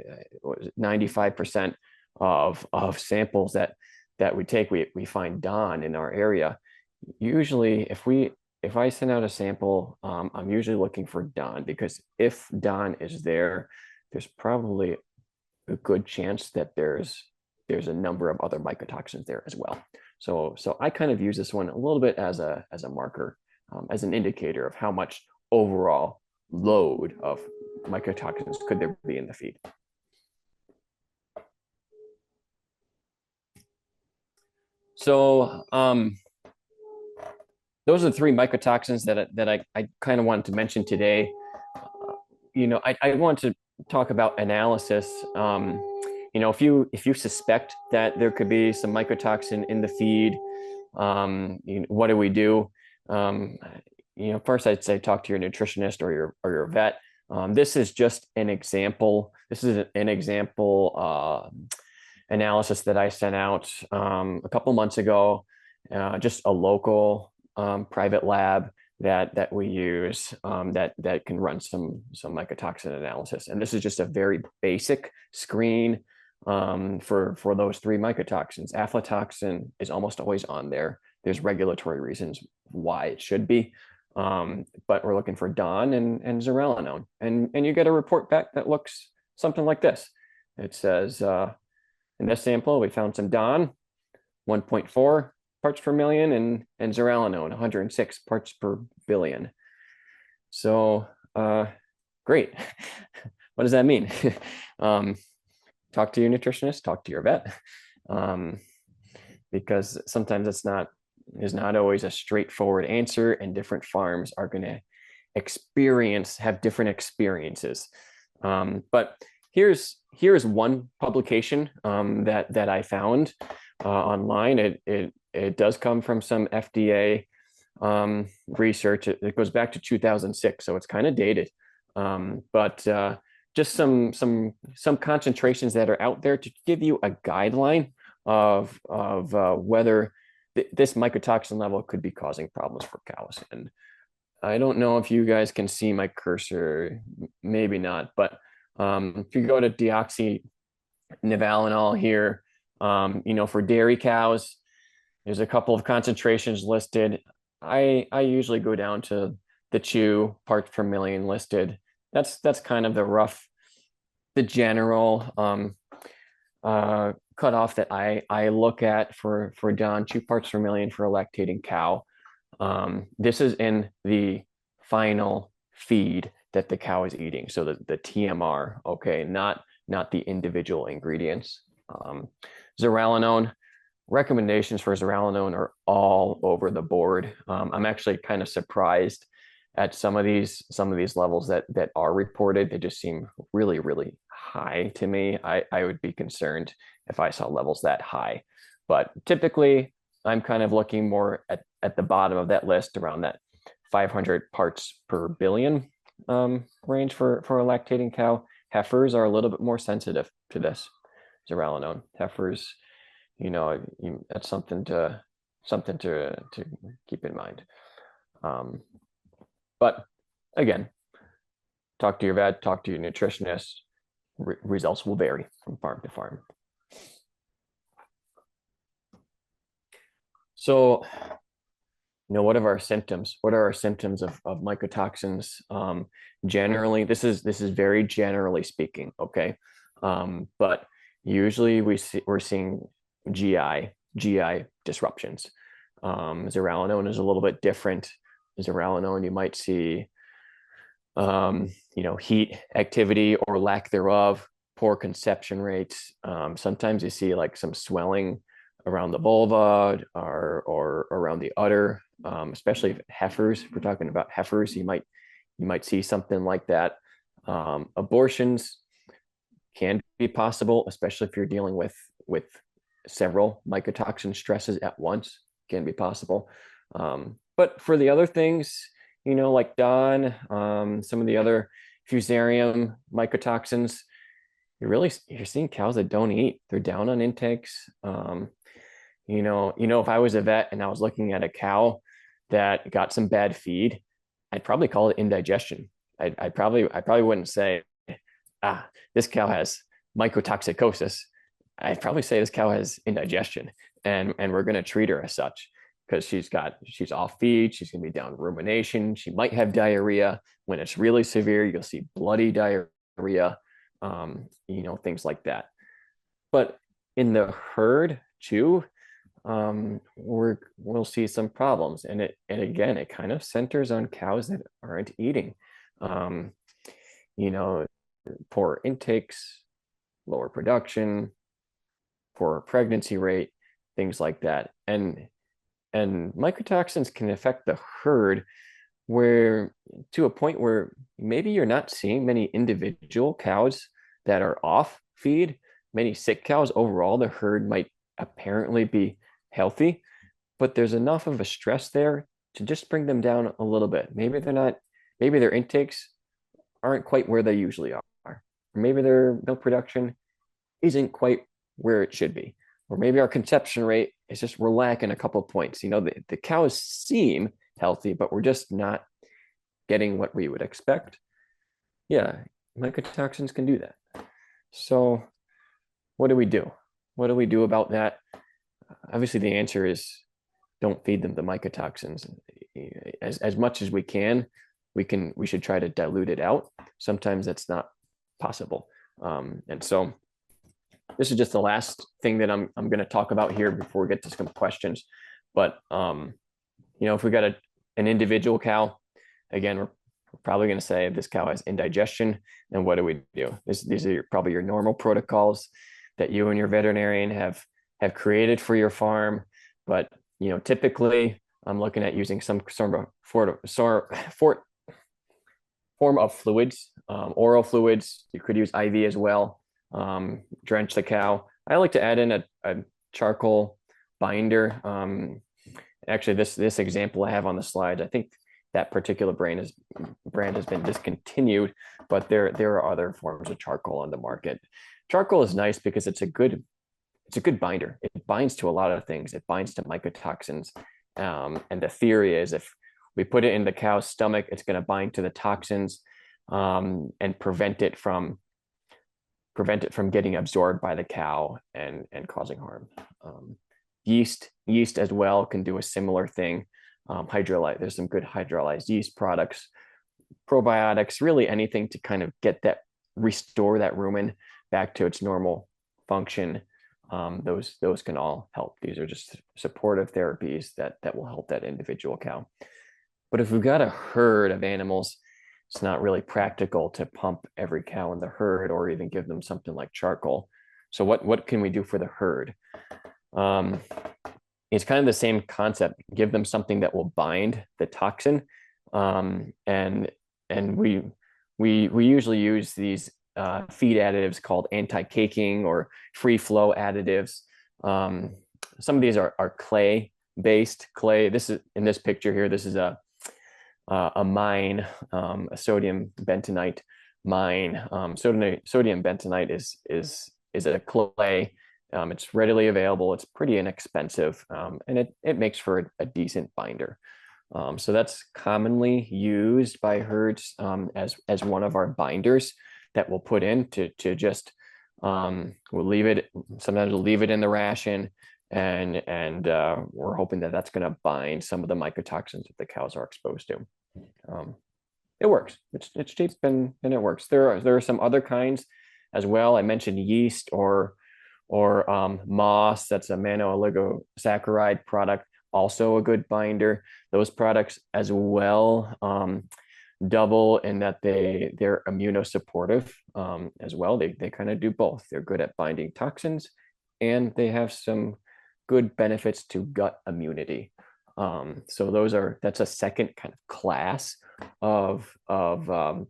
95% of samples that we take, we find DON in our area. Usually, if I send out a sample, I'm usually looking for DON, because if DON is there, there's probably a good chance that there's a number of other mycotoxins there as well. So I kind of use this one a little bit as a marker, as an indicator of how much overall load of mycotoxins could there be in the feed. So those are the three mycotoxins that I kind of wanted to mention today. I want to talk about analysis. If you suspect that there could be some mycotoxin in the feed, what do we do? First I'd say talk to your nutritionist or your vet. This is just an example. This is an example analysis that I sent out a couple months ago. Just a local private lab that we use that can run some mycotoxin analysis. And this is just a very basic screen for those three mycotoxins. Aflatoxin is almost always on there. There's regulatory reasons why it should be. But we're looking for DON and zearalenone. And you get a report back that looks something like this. It says, in this sample, we found some DON, 1.4 parts per million, and zearalenone, 106 parts per billion. So great. What does that mean? Talk to your nutritionist, talk to your vet, because sometimes it's not always a straightforward answer, and different farms are going to have different experiences. But here's one publication that I found online. It does come from some FDA research. It goes back to 2006, so it's kind of dated. But just some concentrations that are out there to give you a guideline of whether this mycotoxin level could be causing problems for cows. And I don't know if you guys can see my cursor, maybe not, but if you go to deoxynivalenol here, for dairy cows, there's a couple of concentrations listed. I usually go down to the chew parts per million listed. That's kind of the general cutoff that I look at for DON, 2 parts per million for a lactating cow. This is in the final feed that the cow is eating, so the TMR, okay, not the individual ingredients. Zearalenone, recommendations for zearalenone are all over the board. I'm actually kind of surprised at some of these levels that are reported. They just seem really, really high to me. I would be concerned if I saw levels that high, but typically I'm kind of looking more at the bottom of that list, around that 500 parts per billion range for a lactating cow. Heifers are a little bit more sensitive to this zearalenone. Heifers, that's something to keep in mind. But again, talk to your vet, talk to your nutritionist. Results will vary from farm to farm. So, what are our symptoms? What are our symptoms of mycotoxins? Generally, this is very generally speaking, okay? But usually we're seeing GI GI disruptions. Zearalenone is a little bit different. Zearalenone, you might see, heat activity or lack thereof, poor conception rates. Sometimes you see like some swelling around the vulva or around the udder, especially heifers. If we're talking about heifers, you might see something like that. Abortions can be possible, especially if you're dealing with several mycotoxin stresses at once, can be possible. But for the other things, like Don, some of the other fusarium mycotoxins, you're seeing cows that don't eat. They're down on intakes. If I was a vet and I was looking at a cow that got some bad feed, I'd probably call it indigestion. I probably wouldn't say, this cow has mycotoxicosis. I'd probably say this cow has indigestion, and we're going to treat her as such, because she's off feed. She's going to be down rumination. She might have diarrhea. When it's really severe, you'll see bloody diarrhea, things like that. But in the herd too, we'll see some problems, and again, it kind of centers on cows that aren't eating. Poor intakes, lower production, poor pregnancy rate, things like that. And mycotoxins can affect the herd to a point where maybe you're not seeing many individual cows that are off feed, many sick cows. Overall, the herd might apparently be healthy, but there's enough of a stress there to just bring them down a little bit. Maybe their intakes aren't quite where they usually are. Or maybe their milk production isn't quite where it should be. Or maybe our conception rate is just, we're lacking a couple of points. The cows seem healthy, but we're just not getting what we would expect. Yeah, mycotoxins can do that. So what do we do? What do we do about that? Obviously, the answer is don't feed them the mycotoxins. As much as we should try to dilute it out. Sometimes that's not possible. And so this is just the last thing that I'm going to talk about here before we get to some questions. But if we got an individual cow, again, we're probably going to say this cow has indigestion. And what do we do? These are probably your normal protocols that you and your veterinarian have created for your farm. But typically I'm looking at using some sort of form of fluids, oral fluids. You could use IV as well. Drench the cow. I like to add in a charcoal binder. Actually, this example I have on the slide, I think that particular brand has been discontinued, but there are other forms of charcoal on the market. Charcoal is nice because it's a good binder. It binds to a lot of things. It binds to mycotoxins. And the theory is if we put it in the cow's stomach, it's going to bind to the toxins and prevent it from getting absorbed by the cow and causing harm. Yeast as well can do a similar thing. There's some good hydrolyzed yeast products, probiotics, really anything to kind of restore that rumen back to its normal function. Those can all help. These are just supportive therapies that will help that individual cow. But if we've got a herd of animals, it's not really practical to pump every cow in the herd or even give them something like charcoal. So what can we do for the herd? It's kind of the same concept. Give them something that will bind the toxin, and we usually use these feed additives called anti-caking or free flow additives. Some of these are clay based. Clay. This is in this picture here. This is a mine, a sodium bentonite mine. Sodium bentonite is a clay. It's readily available. It's pretty inexpensive, and it makes for a decent binder. So that's commonly used by herds as one of our binders that we'll put in to just we'll leave it. Sometimes we'll leave it in the ration, and we're hoping that that's going to bind some of the mycotoxins that the cows are exposed to. It works. It's cheap and it works. There are some other kinds as well. I mentioned yeast or moss, that's a monooligosaccharide product, also a good binder. Those products as well double in that they're immunosupportive as well. They kind of do both. They're good at binding toxins, and they have some good benefits to gut immunity. So that's a second kind of class of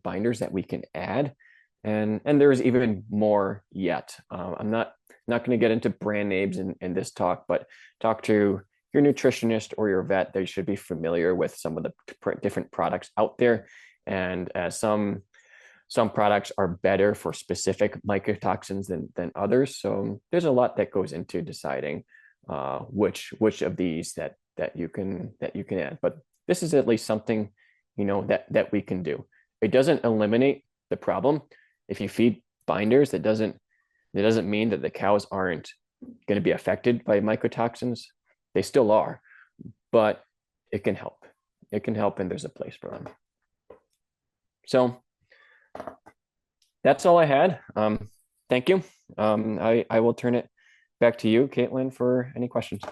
binders that we can add, and there's even more yet. I'm not going to get into brand names in this talk, but talk to your nutritionist or your vet. They should be familiar with some of the different products out there, and some products are better for specific mycotoxins than others. So there's a lot that goes into deciding which of these that you can add. But this is at least something that we can do. It doesn't eliminate the problem. If you feed binders, it doesn't mean that the cows aren't going to be affected by mycotoxins. They still are, but it can help. It can help, and there's a place for them. So that's all I had. Thank you. I will turn it back to you, Katelyn, for any questions.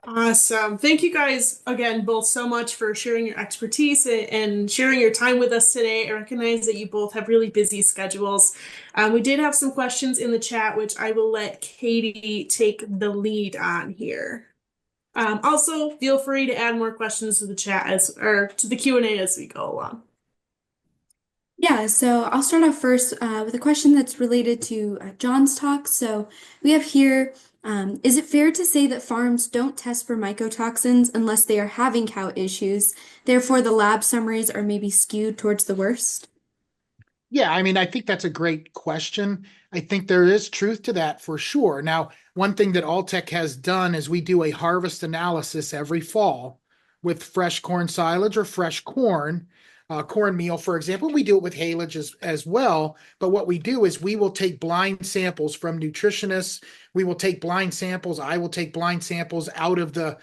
Awesome. Thank you guys again both so much for sharing your expertise and sharing your time with us today. I recognize that you both have really busy schedules. We did have some questions in the chat, which I will let Katie take the lead on here. Also, feel free to add more questions to the chat or to the Q&A as we go along. Yeah, so I'll start off first with a question that's related to John's talk. So we have here, is it fair to say that farms don't test for mycotoxins unless they are having cow issues? Therefore, the lab summaries are maybe skewed towards the worst? Yeah, I mean, I think that's a great question. I think there is truth to that for sure. Now, one thing that Alltech has done is we do a harvest analysis every fall with fresh corn silage or fresh cornmeal, for example. We do it with haylage as well. But what we do is we will take blind samples from nutritionists. We will take blind samples. I will take blind samples out of the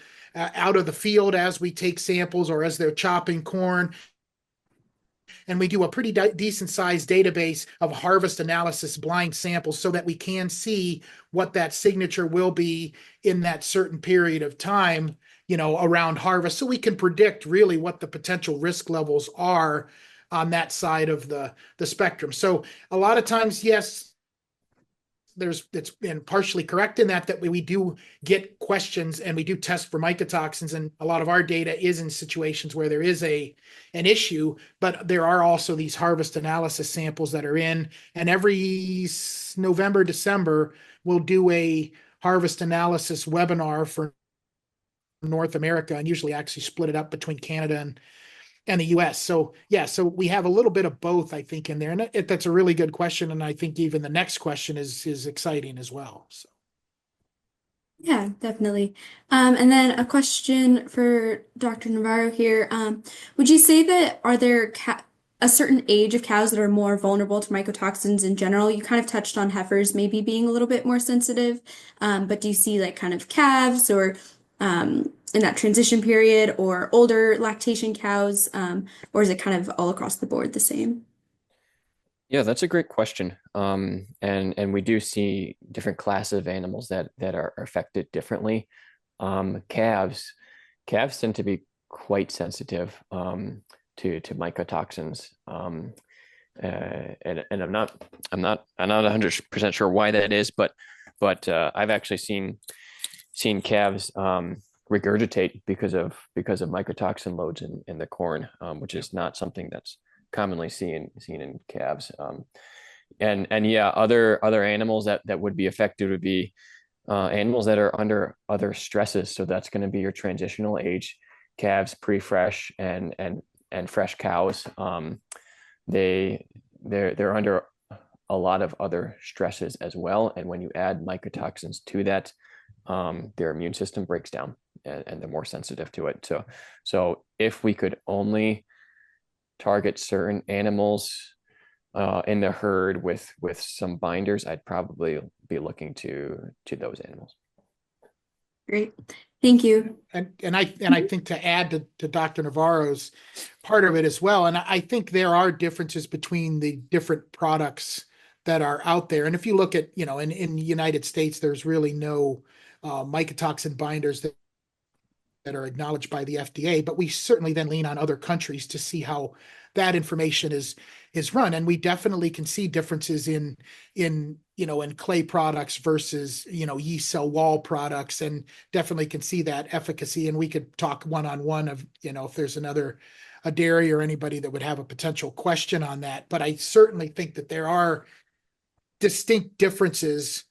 field as we take samples or as they're chopping corn. And we do a pretty decent sized database of harvest analysis blind samples so that we can see what that signature will be in that certain period of time, around harvest. So we can predict really what the potential risk levels are on that side of the spectrum. So a lot of times, yes, it's been partially correct in that we do get questions and we do test for mycotoxins, and a lot of our data is in situations where there is an issue, but there are also these harvest analysis samples that are in, and every November, December, we'll do a harvest analysis webinar for North America, and usually actually split it up between Canada and the US. So yeah, so we have a little bit of both, I think, in there. And that's a really good question. And I think even the next question is exciting as well. So. Yeah, definitely. And then a question for Dr. Navarro here. Would you say that are there a certain age of cows that are more vulnerable to mycotoxins in general? You kind of touched on heifers maybe being a little bit more sensitive, but do you see like kind of calves or in that transition period or older lactation cows, or is it kind of all across the board the same? Yeah, that's a great question. And we do see different classes of animals that are affected differently. Calves tend to be quite sensitive to mycotoxins. And I'm not 100% sure why that is, but I've actually seen calves regurgitate because of mycotoxin loads in the corn, which is not something that's commonly seen in calves. And yeah, other animals that would be affected would be animals that are under other stresses. So that's going to be your transitional age calves, pre-fresh and fresh cows. They're under a lot of other stresses as well. And when you add mycotoxins to that, their immune system breaks down and they're more sensitive to it. So if we could only target certain animals in the herd with some binders, I'd probably be looking to those animals. Great. Thank you. And I think to add to Dr. Navarro's part of it as well, and I think there are differences between the different products that are out there. And if you look at, in the United States, there's really no mycotoxin binders that are acknowledged by the FDA, but we certainly then lean on other countries to see how that information is run. And we definitely can see differences in clay products versus, yeast cell wall products, and definitely can see that efficacy. And we could talk one-on-one of, if there's a dairy or anybody that would have a potential question on that. But I certainly think that there are distinct differences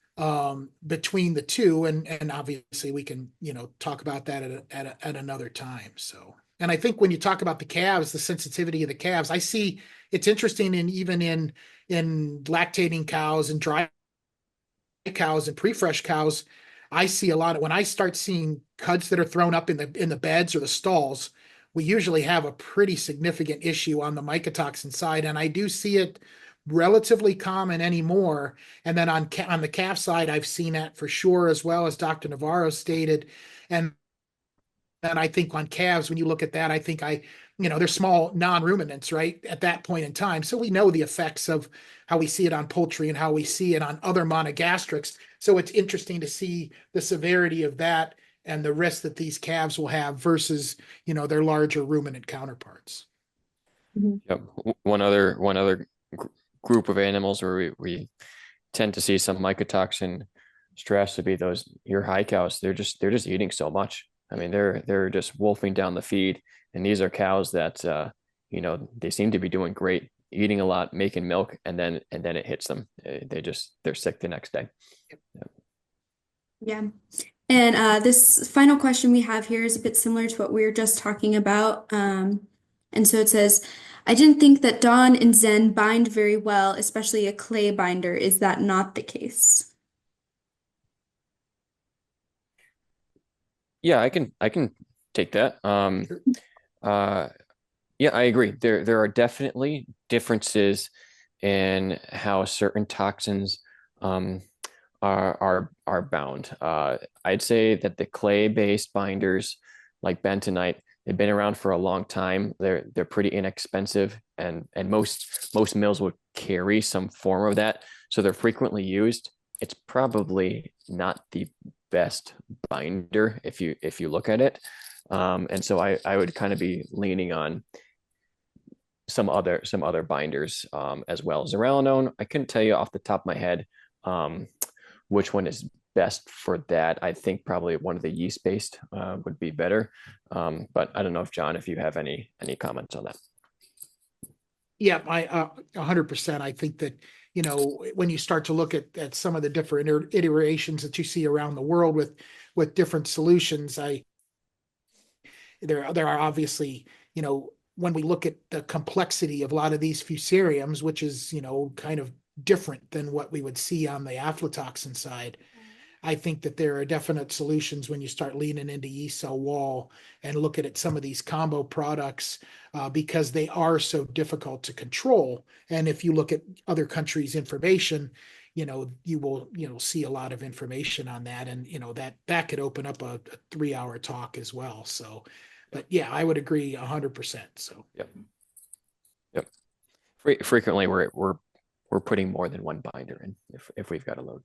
between the two, and obviously we can talk about that at another time. So, and I think when you talk about the calves, the sensitivity of the calves, I see it's interesting even in lactating cows and dry cows and pre-fresh cows. I see a lot of, when I start seeing cuds that are thrown up in the beds or the stalls, we usually have a pretty significant issue on the mycotoxin side, and I do see it relatively common anymore. And then on the calf side, I've seen that for sure, as well, as Dr. Navarro stated. And I think on calves, when you look at that, I think they're small non-ruminants, right, at that point in time. So we know the effects of how we see it on poultry and how we see it on other monogastrics. So it's interesting to see the severity of that and the risk that these calves will have versus, their larger ruminant counterparts. Yep. One other group of animals where we tend to see some mycotoxin stress would be your high cows. They're just eating so much. I mean, they're just wolfing down the feed, and these are cows that they seem to be doing great, eating a lot, making milk, and then it hits them. They're sick the next day. Yep. Yeah. And this final question we have here is a bit similar to what we were just talking about. And so it says, I didn't think that Dawn and Zen bind very well, especially a clay binder. Is that not the case? Yeah, I can take that. Yeah, I agree. There are definitely differences in how certain toxins are bound. I'd say that the clay-based binders like bentonite, they've been around for a long time. They're pretty inexpensive, and most mills will carry some form of that, so they're frequently used. It's probably not the best binder if you look at it, and so I would kind of be leaning on some other binders as well. Zearalenone, I couldn't tell you off the top of my head which one is best for that. I think probably one of the yeast-based would be better. But I don't know if you have any comments on that. Yeah, I 100%. I think that, when you start to look at some of the different iterations that you see around the world with different solutions, there are obviously, when we look at the complexity of a lot of these fusariums, which is, kind of different than what we would see on the aflatoxin side. I think that there are definite solutions when you start leaning into yeast cell wall and look at some of these combo products because they are so difficult to control. And if you look at other countries' information, you will, see a lot of information on that. And, that could open up a 3-hour talk as well. So, but yeah, I would agree 100%. So, Yep. Frequently we're putting more than one binder in if we've got a load.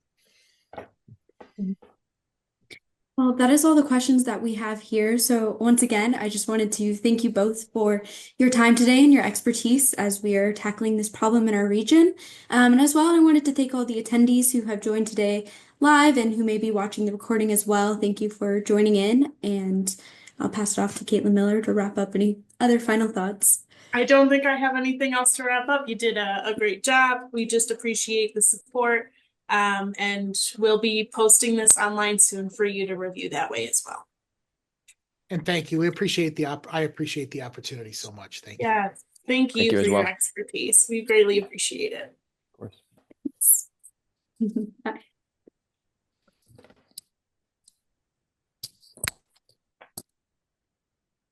Well, that is all the questions that we have here. So once again, I just wanted to thank you both for your time today and your expertise as we are tackling this problem in our region. And as well, I wanted to thank all the attendees who have joined today live and who may be watching the recording as well. Thank you for joining in, and I'll pass it off to Katelyn Miller to wrap up. Any other final thoughts? I don't think I have anything else to wrap up. You did a great job. We just appreciate the support. And we'll be posting this online soon for you to review that way as well. And thank you. I appreciate the opportunity so much. Thank you. Yeah, thank you for your expertise. We greatly appreciate it. Of course. Bye.